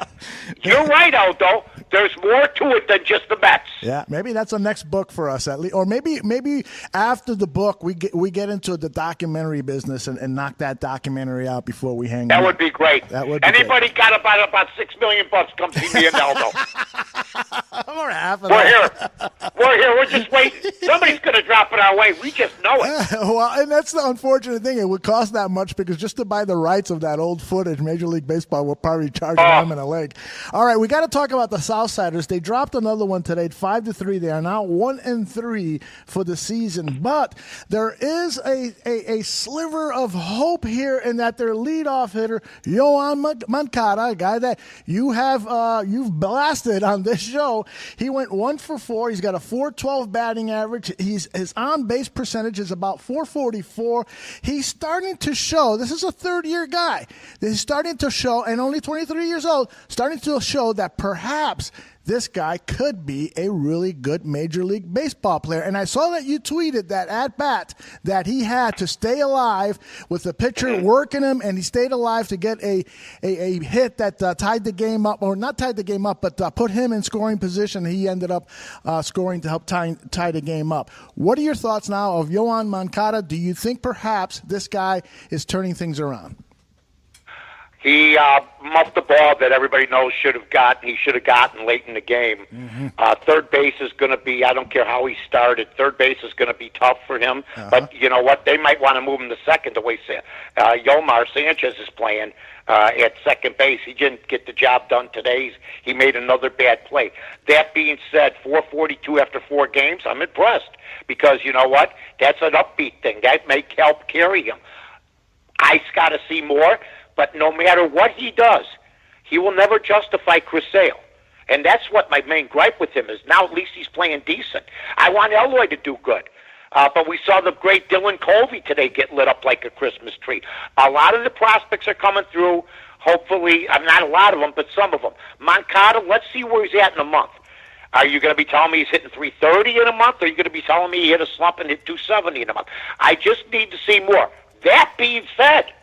You're right, Aldo. There's more to it than just the Mets. Yeah, maybe that's a next book for us at least, or maybe after the book we get into the documentary business and knock that documentary out before we hang. That would be great. That would be Anybody great. got about $6 million? Come see me and Aldo. Or half of We're that. here. We're here. We're just waiting. Somebody's going to drop it our way. We just know it. Well, and that's the unfortunate thing. It would cost that much because just to buy the rights of that old footage, Major League Baseball will probably charge an arm and a leg. All right, we got to talk about the Southsiders. They dropped another one today, 5-3. They are now 1-3 for the season. But there is a sliver of hope here in that their leadoff hitter, Yoan Moncada, a guy that you've blasted on this show. He went 1 for 4. He's got a .412 batting average. His on-base percentage is about .444. He's starting to show. This is a third-year guy. He's starting to show, and only 23 years old, starting to show that perhaps this guy could be a really good Major League Baseball player. And I saw that you tweeted that at-bat that he had to stay alive with the pitcher working him, and he stayed alive to get a hit that tied the game up, or not tied the game up, but put him in scoring position. He ended up scoring to help tie the game up. What are your thoughts now of Yoan Moncada? Do you think perhaps this guy is turning things around? He muffed the ball that everybody knows he should have gotten late in the game. Third base is going to be, I don't care how he started, third base is going to be tough for him. But you know what? They might want to move him to second the way Yomar Sanchez is playing at second base. He didn't get the job done today. He made another bad play. That being said, 442 after 4 games, I'm impressed because you know what? That's an upbeat thing. That may help carry him. I's got to see more. But no matter what he does, he will never justify Chris Sale. And that's what my main gripe with him is. Now at least he's playing decent. I want Eloy to do good. But we saw the great Dylan Covey today get lit up like a Christmas tree. A lot of the prospects are coming through, hopefully. Not a lot of them, but some of them. Moncada, let's see where he's at in a month. Are you going to be telling me he's hitting 330 in a month? Or are you going to be telling me he hit a slump and hit 270 in a month? I just need to see more. That being said,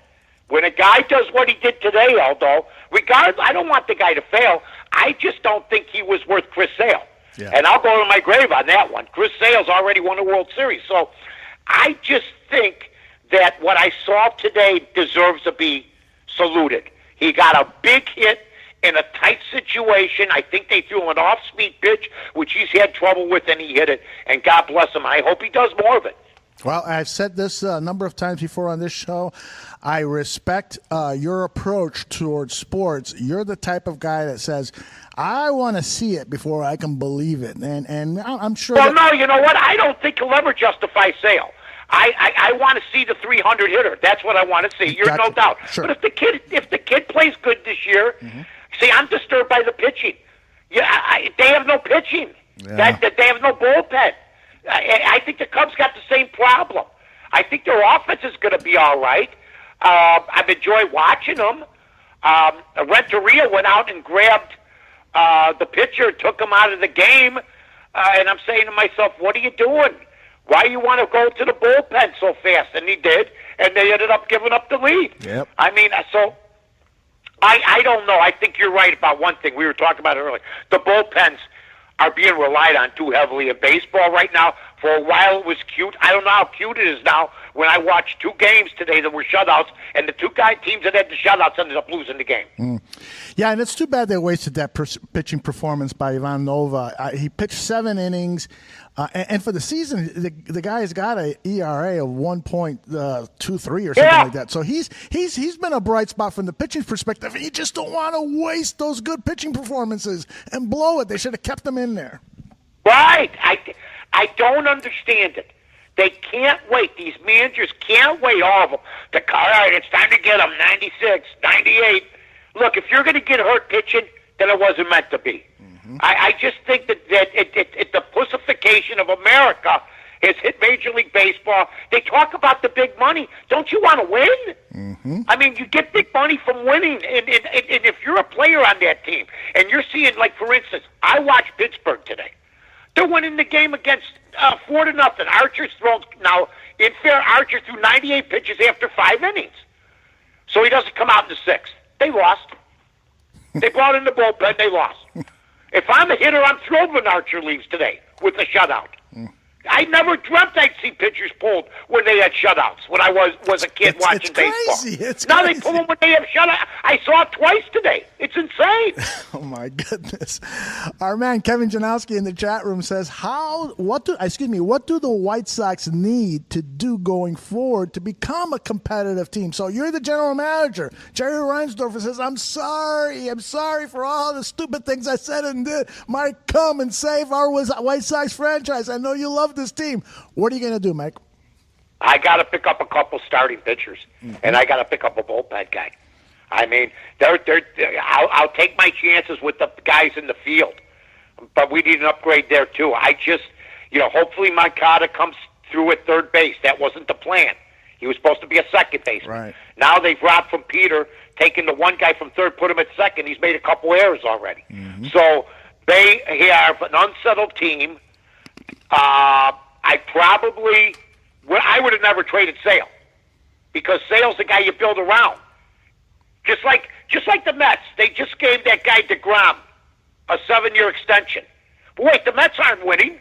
when a guy does what he did today, Aldo, I don't want the guy to fail. I just don't think he was worth Chris Sale. Yeah. And I'll go to my grave on that one. Chris Sale's already won a World Series. So I just think that what I saw today deserves to be saluted. He got a big hit in a tight situation. I think they threw him an off-speed pitch, which he's had trouble with, and he hit it. And God bless him. I hope he does more of it. Well, I've said this a number of times before on this show. I respect your approach towards sports. You're the type of guy that says, I want to see it before I can believe it. And I'm sure. Well, no, you know what? I don't think he'll ever justify Sale. I want to see the 300 hitter. That's what I want to see. You're no doubt. Sure. But if the kid plays good this year, see, I'm disturbed by the pitching. Yeah, they have no pitching. Yeah. They have no bullpen. I think the Cubs got the same problem. I think their offense is going to be all right. I've enjoyed watching them. Renteria went out and grabbed the pitcher, took him out of the game, and I'm saying to myself, what are you doing? Why do you want to go to the bullpen so fast? And he did, and they ended up giving up the lead. Yep. I mean, so I don't know. I think you're right about one thing. We were talking about it earlier. The bullpens are being relied on too heavily in baseball right now. For a while it was cute. I don't know how cute it is now when I watched 2 games today that were shutouts, and the 2 teams that had the shutouts ended up losing the game. Yeah, and it's too bad they wasted that pitching performance by Ivan Nova. He pitched 7 innings, and for the season, the guy's got an ERA of 1.23 or something like that. So he's been a bright spot from the pitching perspective. You just don't want to waste those good pitching performances and blow it. They should have kept them in there. Right. I don't understand it. They can't wait. These managers can't wait, all of them. All right, it's time to get them, 96, 98. Look, if you're going to get hurt pitching, then it wasn't meant to be. I just think that the pussification of America has hit Major League Baseball. They talk about the big money. Don't you want to win? Mm-hmm. I mean, you get big money from winning, and if you're a player on that team, and you're seeing, like, for instance, I watched Pittsburgh today. They're winning the game against 4-0. Archer's thrown, now, in fair, Archer threw 98 pitches after 5 innings. So he doesn't come out in the 6th. They lost. They brought in the bullpen. They lost. If I'm a hitter, I'm thrilled when Archer leaves today with a shutout. I never dreamt I'd see pitchers pulled when they had shutouts when I was a kid watching baseball. Now they pull them when they have shutouts. I saw it twice today. It's insane. Oh, my goodness. Our man Kevin Janowski in the chat room says, what do the White Sox need to do going forward to become a competitive team? So you're the general manager. Jerry Reinsdorfer says, I'm sorry for all the stupid things I said and did. Mike, come and save our White Sox franchise. I know you love this team. What are you going to do, Mike? I got to pick up a couple starting pitchers, and I got to pick up a bullpen guy. I mean, I'll take my chances with the guys in the field, but we need an upgrade there too. Hopefully Moncada comes through at third base. That wasn't the plan. He was supposed to be a second baseman. Right. Now they've robbed from Peter, taken the one guy from third, put him at second. He's made a couple errors already. Mm-hmm. So they have an unsettled team. I would have never traded Sale because Sale's the guy you build around. Just like the Mets, they just gave that guy DeGrom a 7-year extension. But wait, the Mets aren't winning.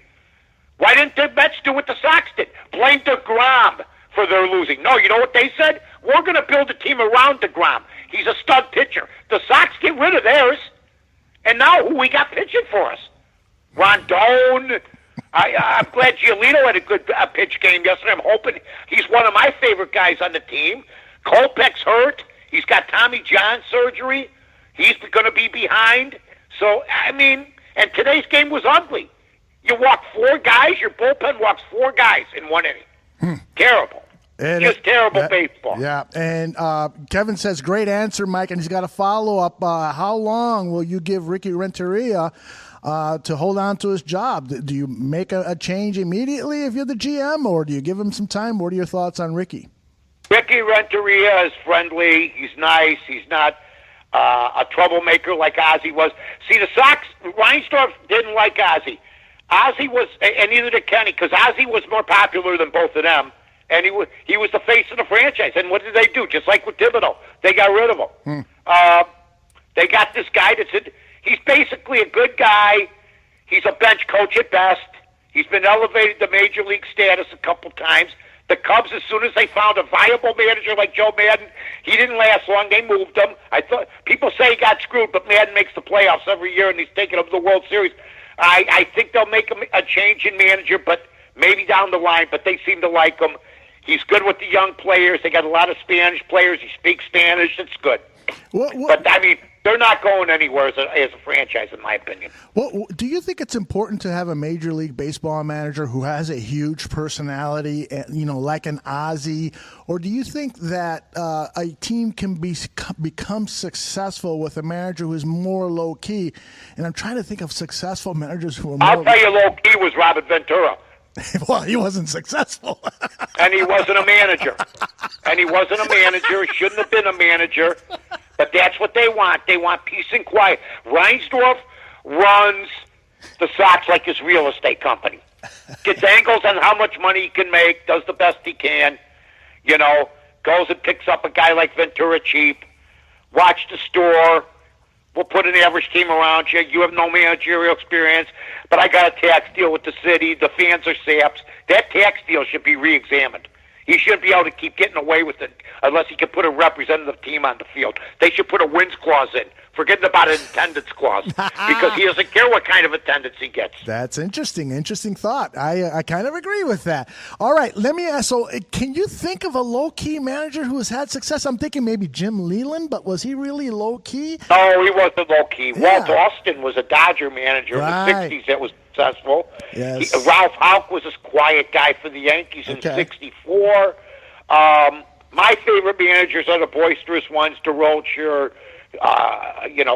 Why didn't the Mets do what the Sox did? Blame DeGrom for their losing. No, you know what they said? We're going to build a team around DeGrom. He's a stud pitcher. The Sox get rid of theirs, and now who we got pitching for us? Rondon. I'm glad Giolito had a good pitch game yesterday. I'm hoping he's one of my favorite guys on the team. Kopech's hurt. He's got Tommy John surgery. He's going to be behind. So, I mean, and today's game was ugly. You walk 4 guys, your bullpen walks 4 guys in 1 inning. Terrible. Just terrible baseball. Yeah, and Kevin says, great answer, Mike, and he's got a follow-up. How long will you give Ricky Renteria to hold on to his job? Do you make a change immediately if you're the GM, or do you give him some time? What are your thoughts on Ricky? Ricky Renteria is friendly. He's nice. He's not a troublemaker like Ozzie was. See, the Sox, Reinsdorf didn't like Ozzie. Ozzie was, and neither did Kenny, because Ozzie was more popular than both of them, and he was the face of the franchise. And what did they do? Just like with Thibodeau, they got rid of him. They got this guy that said, he's basically a good guy. He's a bench coach at best. He's been elevated to major league status a couple times. The Cubs, as soon as they found a viable manager like Joe Madden, he didn't last long. They moved him. I thought people say he got screwed, but Madden makes the playoffs every year, and he's taking them to the World Series. I think they'll make a change in manager, but maybe down the line. But they seem to like him. He's good with the young players. They got a lot of Spanish players. He speaks Spanish. It's good. But, I mean, they're not going anywhere as a franchise, in my opinion. Well, do you think it's important to have a Major League Baseball manager who has a huge personality, like an Ozzie? Or do you think that a team can become successful with a manager who is more low-key? And I'm trying to think of successful managers who are more... I'll tell you, low-key was Robert Ventura. Well, he wasn't successful. And he wasn't a manager. He shouldn't have been a manager. But that's what they want. They want peace and quiet. Reinsdorf runs the Sox like his real estate company. Gets angles on how much money he can make, does the best he can, goes and picks up a guy like Ventura cheap. Watch the store. We'll put an average team around you. You have no managerial experience, but I got a tax deal with the city. The fans are saps. That tax deal should be re-examined. He shouldn't be able to keep getting away with it unless he can put a representative team on the field. They should put a wins clause in, forgetting about an attendance clause, because he doesn't care what kind of attendance he gets. That's interesting. Interesting thought. I kind of agree with that. All right, let me ask, so can you think of a low-key manager who has had success? I'm thinking maybe Jim Leland, but was he really low-key? No, he wasn't low-key. Yeah. Walt Austin was a Dodger manager in the 60s that was successful. Yes. Ralph Houck was this quiet guy for the Yankees in 64. My favorite managers are the boisterous ones, DeRocher,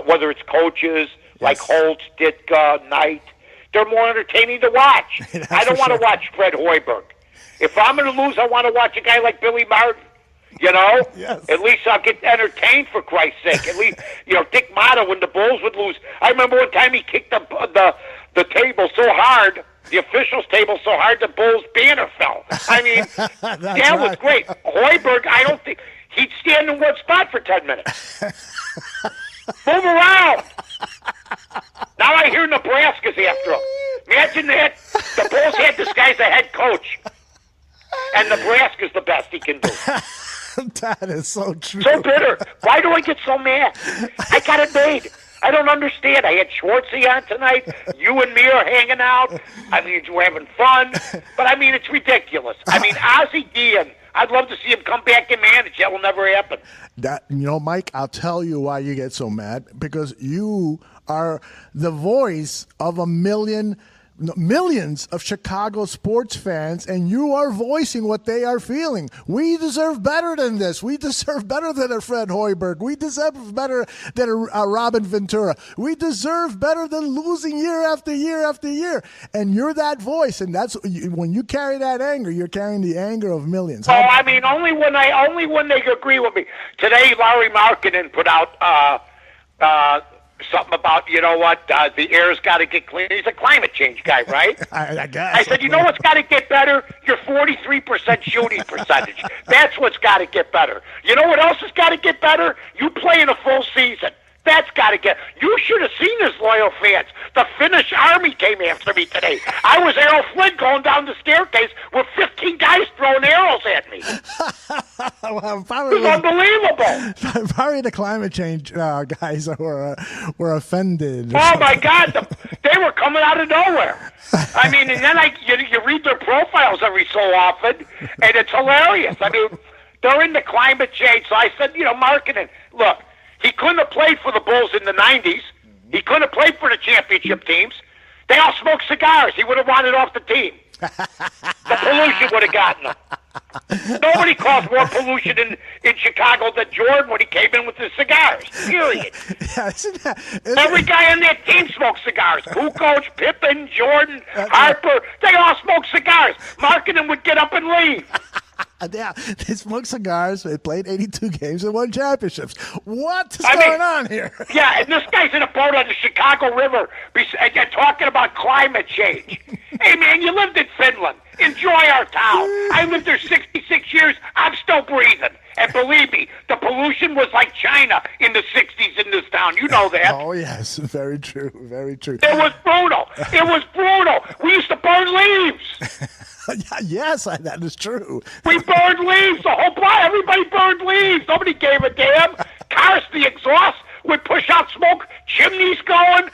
whether it's coaches like Holtz, Ditka, Knight. They're more entertaining to watch. I don't want to watch Fred Hoiberg. If I'm going to lose, I want to watch a guy like Billy Martin. You know, Yes. At least I'll get entertained, for Christ's sake. At least, Dick Motto, when the Bulls would lose, I remember one time he kicked the table so hard, the officials' table so hard, the Bulls banner fell. I mean, that was great. Hoiberg, I don't think he'd stand in one spot for 10 minutes. Move around. Now I hear Nebraska's after him. Imagine that. The Bulls had this guy as a head coach, and Nebraska's the best he can do. That is so true. So bitter. Why do I get so mad? I got it made. I don't understand. I had Schwartzy on tonight. You and me are hanging out. I mean, we're having fun. But, I mean, it's ridiculous. I mean, Ozzie Guillen, I'd love to see him come back and manage. That will never happen. Mike, I'll tell you why you get so mad. Because you are the voice of millions of Chicago sports fans, and you are voicing what they are feeling. We deserve better than this. We deserve better than a Fred Hoiberg. We deserve better than a Robin Ventura. We deserve better than losing year after year after year. And you're that voice, and that's when you carry that anger, you're carrying the anger of millions. I mean, only when they agree with me. Today, Larry Markkinen put out something about, the air's got to get clean. He's a climate change guy, right? I guess. I said, what's got to get better? Your 43% shooting percentage. That's what's got to get better. You know what else has got to get better? You playing a full season. That's got to get. You should have seen his loyal fans. The Finnish army came after me today. I was Errol Flynn going down the staircase with 15 guys throwing arrows at me. Well, it was unbelievable. Probably the climate change guys were offended. Oh my God, they were coming out of nowhere. I mean, and then you read their profiles every so often, and it's hilarious. I mean, they're into climate change. So I said, Markkinen, look. He couldn't have played for the Bulls in the 90s. He couldn't have played for the championship teams. They all smoked cigars. He would have wanted off the team. The pollution would have gotten him. Nobody caused more pollution in Chicago than Jordan when he came in with his cigars, period. Yeah, Every guy on that team smoked cigars. Kukoc, Pippen, Jordan, Harper, they all smoked cigars. Markkinen would get up and leave. Yeah, they smoked cigars. They played 82 games and won championships. What is going on here? Yeah, and this guy's in a boat on the Chicago River talking about climate change. Hey, man, you lived in Finland. Enjoy our town. I lived there 66 years. I'm still breathing. And believe me, the pollution was like China in the 60s in this town. You know that. Oh, yes. Very true. Very true. It was brutal. It was brutal. We used to burn leaves. Yes, that is true. We burned leaves. The whole block. Everybody burned leaves. Nobody gave a damn. Cars, the exhaust would push out smoke. Chimneys going.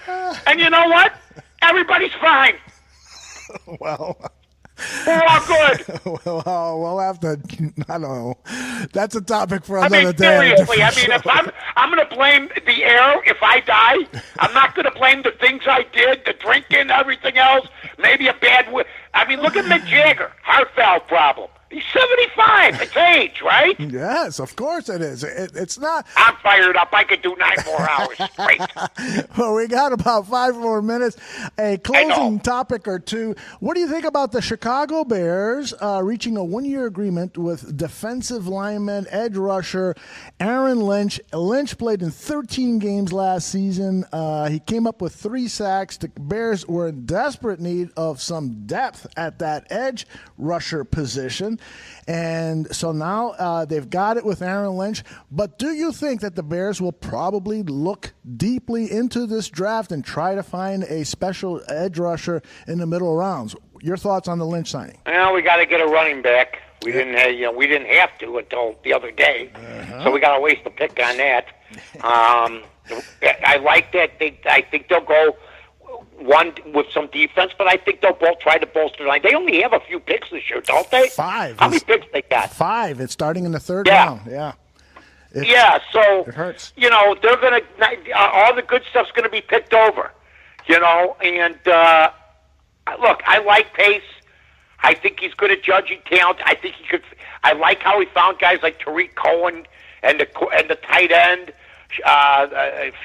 And you know what? Everybody's fine. Well... We're all good. Well, we'll have to. I don't know. That's a topic for another day. Seriously. I mean, if I'm going to blame the air if I die. I'm not going to blame the things I did, the drinking, everything else. Maybe a bad. I mean, look at Mick Jagger, heart valve problem. He's 75. It's age, right? Yes, of course it is. It's not. I'm fired up. I could do 9 more hours straight. Well, we got about 5 more minutes. A closing topic or two. What do you think about the Chicago Bears reaching a 1-year agreement with defensive lineman, edge rusher Aaron Lynch? Lynch played in 13 games last season. He came up with 3 sacks. The Bears were in desperate need of some depth at that edge rusher position. And so now they've got it with Aaron Lynch. But do you think that the Bears will probably look deeply into this draft and try to find a special edge rusher in the middle rounds? Your thoughts on the Lynch signing? Well, we got to get a running back. We didn't have to until the other day, so we got to waste a pick on that. I like that. I think they'll go one with some defense, but I think they'll both try to bolster the line. They only have a few picks this year, don't they? 5. How many picks they got? 5. It's starting in the 3rd round. Yeah. So it hurts. They're gonna all the good stuff's gonna be picked over. And look, I like Pace. I think he's good at judging talent. I think he could. I like how he found guys like Tariq Cohen and the tight end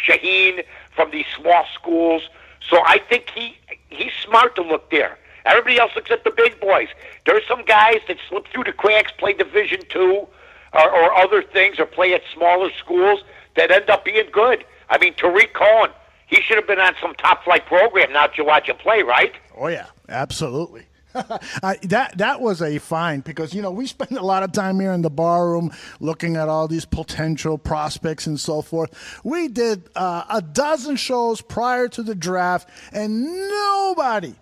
Shaheen from these small schools. So I think he's smart to look there. Everybody else looks at the big boys. There's some guys that slip through the cracks, play Division II. or other things or play at smaller schools that end up being good. I mean, Tariq Cohen, he should have been on some top-flight program now that you watch him play, right? Oh, yeah, absolutely. That was a find because, we spend a lot of time here in the bar room looking at all these potential prospects and so forth. We did a dozen shows prior to the draft, and nobody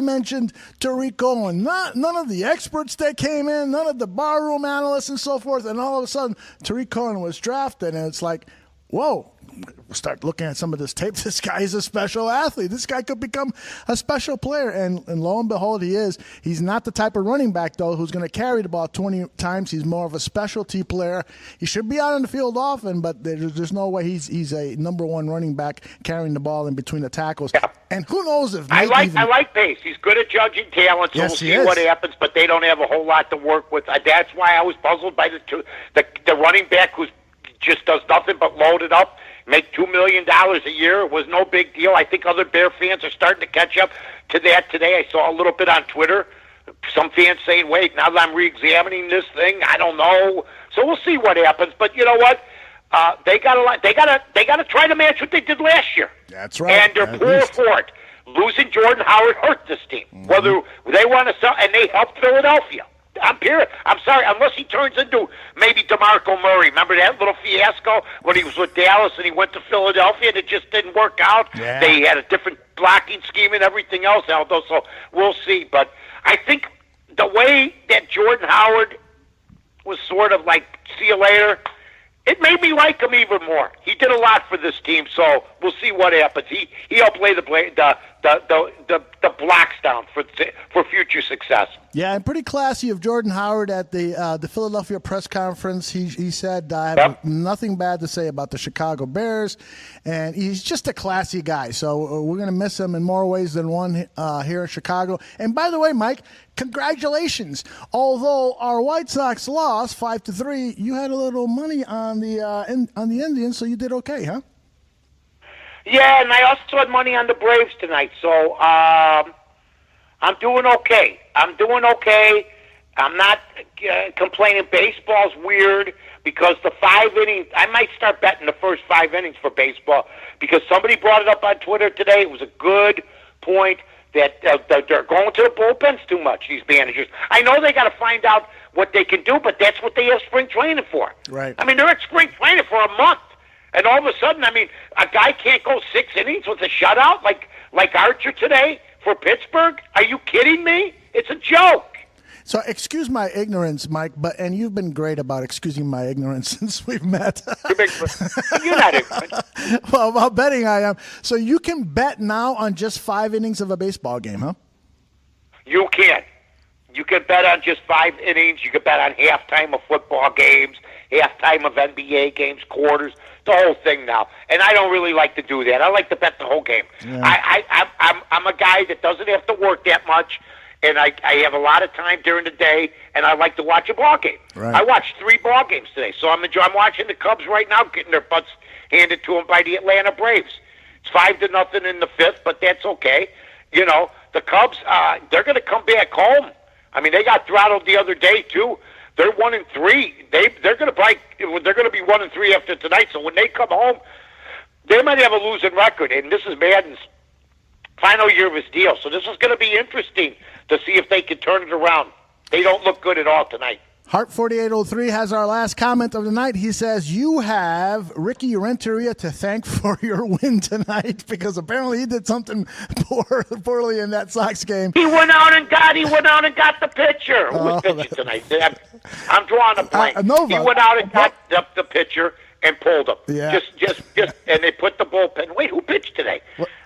mentioned Tariq Cohen. None of the experts that came in, none of the barroom analysts and so forth. And all of a sudden, Tariq Cohen was drafted, and it's like, whoa. Start looking at some of this tape. This guy is a special athlete. This guy could become a special player. And lo and behold, he is. He's not the type of running back, though, who's going to carry the ball 20 times. He's more of a specialty player. He should be out on the field often, but there's no way he's a number one running back carrying the ball in between the tackles. Yeah. And who knows if I like Pace. He's good at judging talent, so we'll see what happens, but they don't have a whole lot to work with. That's why I was puzzled by the running back who just does nothing but load it up. Make $2 million a year. It was no big deal. I think other Bear fans are starting to catch up to that today. I saw a little bit on Twitter. Some fans saying, wait, now that I'm re-examining this thing, I don't know. So we'll see what happens. But you know what? They got to try to match what they did last year. That's right. And they're poor for it. Losing Jordan Howard hurt this team. Mm-hmm. Whether they want to sell, and they helped Philadelphia. I'm sorry, unless he turns into maybe DeMarco Murray. Remember that little fiasco when he was with Dallas and he went to Philadelphia and it just didn't work out? Yeah. They had a different blocking scheme and everything else, Aldo, so we'll see. But I think the way that Jordan Howard was sort of like, see you later, it made me like him even more. He did a lot for this team, so we'll see what happens. He helped lay the blocks down for future success. Yeah, and pretty classy of Jordan Howard at the Philadelphia press conference. He said, I have nothing bad to say about the Chicago Bears, and he's just a classy guy. So we're going to miss him in more ways than one here in Chicago. And by the way, Mike, congratulations. Although our White Sox lost 5-3, you had a little money on the Indians, so you did okay, huh? Yeah, and I also had money on the Braves tonight, so I'm doing okay. I'm not complaining. Baseball's weird because the 5 innings, I might start betting the first 5 innings for baseball because somebody brought it up on Twitter today. It was a good point that they're going to the bullpens too much, these managers. I know they got to find out what they can do, but that's what they have spring training for. Right. I mean, they're at spring training for a month. And all of a sudden, I mean, a guy can't go 6 innings with a shutout like Archer today for Pittsburgh? Are you kidding me? It's a joke. So excuse my ignorance, Mike, and you've been great about excusing my ignorance since we've met. You're not ignorant. Well, while betting I am. So you can bet now on just 5 innings of a baseball game, huh? You can. You can bet on just 5 innings. You can bet on halftime of football games, halftime of NBA games, quarters, the whole thing now. And I don't really like to do that. I like to bet the whole game. Yeah. I'm a guy that doesn't have to work that much, and I have a lot of time during the day, and I like to watch a ball game. Right. I watched 3 ball games today, so I'm watching the Cubs right now, getting their butts handed to them by the Atlanta Braves. It's 5-0 in the 5th, but that's okay. You know, the Cubs, they're going to come back home. I mean, they got throttled the other day too. They're 1-3. They're going to be 1-3 after tonight. So when they come home, they might have a losing record. And this is Madden's final year of his deal. So this is going to be interesting to see if they can turn it around. They don't look good at all tonight. Heart 4803 has our last comment of the night. He says, you have Ricky Renteria to thank for your win tonight because apparently he did something poorly in that Sox game. He went out and got the pitcher. Who was pitching tonight? I'm drawing a blank. Nova. He went out and got the pitcher and pulled him. Yeah. Just, and they put the bullpen. Wait, who pitched today?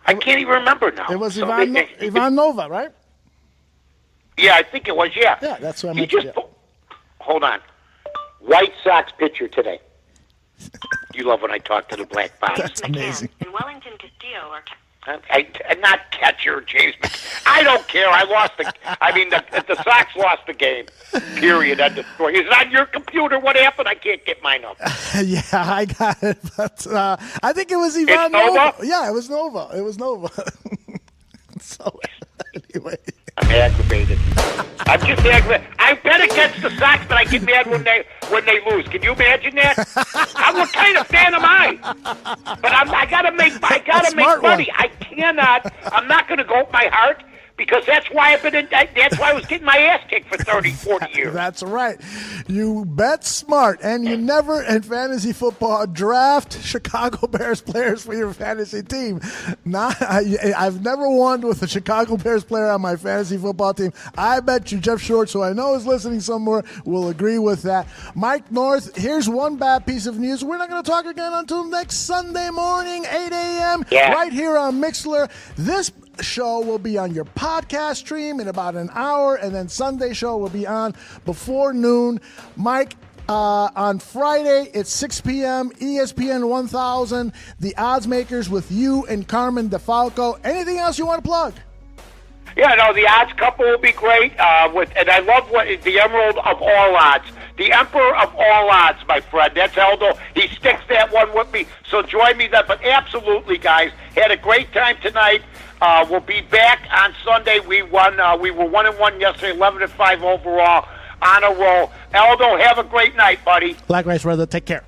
I can't even remember now. It was Ivan Nova, right? Yeah, I think it was, yeah. Yeah, that's what I mentioned. Hold on. White Sox pitcher today. You love when I talk to the black box. That's amazing. And Wellington Castillo are... Not catcher, James. I don't care. I lost the Sox lost the game. Period. Is it on your computer? What happened? I can't get mine up. Yeah, I got it. But I think it was Ivan Nova. Yeah, it was Nova. So, anyway. I'm aggravated. I'm just aggravated. I bet again. against the Sox, but I get mad when they lose. Can you imagine that? What kind of fan am I? But I gotta make money. I'm not gonna go with my heart. Because that's why that's why I was getting my ass kicked for 30, 40 years. That's right. You bet smart, and you never in fantasy football draft Chicago Bears players for your fantasy team. I've never won with a Chicago Bears player on my fantasy football team. I bet you Jeff Schwartz, who I know is listening somewhere, will agree with that. Mike North, here's one bad piece of news. We're not going to talk again until next Sunday morning, 8 a.m., right here on Mixlr. This show will be on your podcast stream in about an hour, and then Sunday show will be on before noon. Mike, on Friday it's 6 p.m. ESPN 1000, The Odds Makers with you and Carmen DeFalco. Anything else you want to plug? Yeah, no, the odds couple will be great. And I love the Emerald of All Odds. The Emperor of All Odds, my friend. That's Aldo. He sticks that one with me. So join me then. But absolutely, guys, had a great time tonight. We'll be back on Sunday. We won. We were 1-1 yesterday, 11-5 overall, on a roll. Aldo, have a great night, buddy. Black Rice Brother, take care.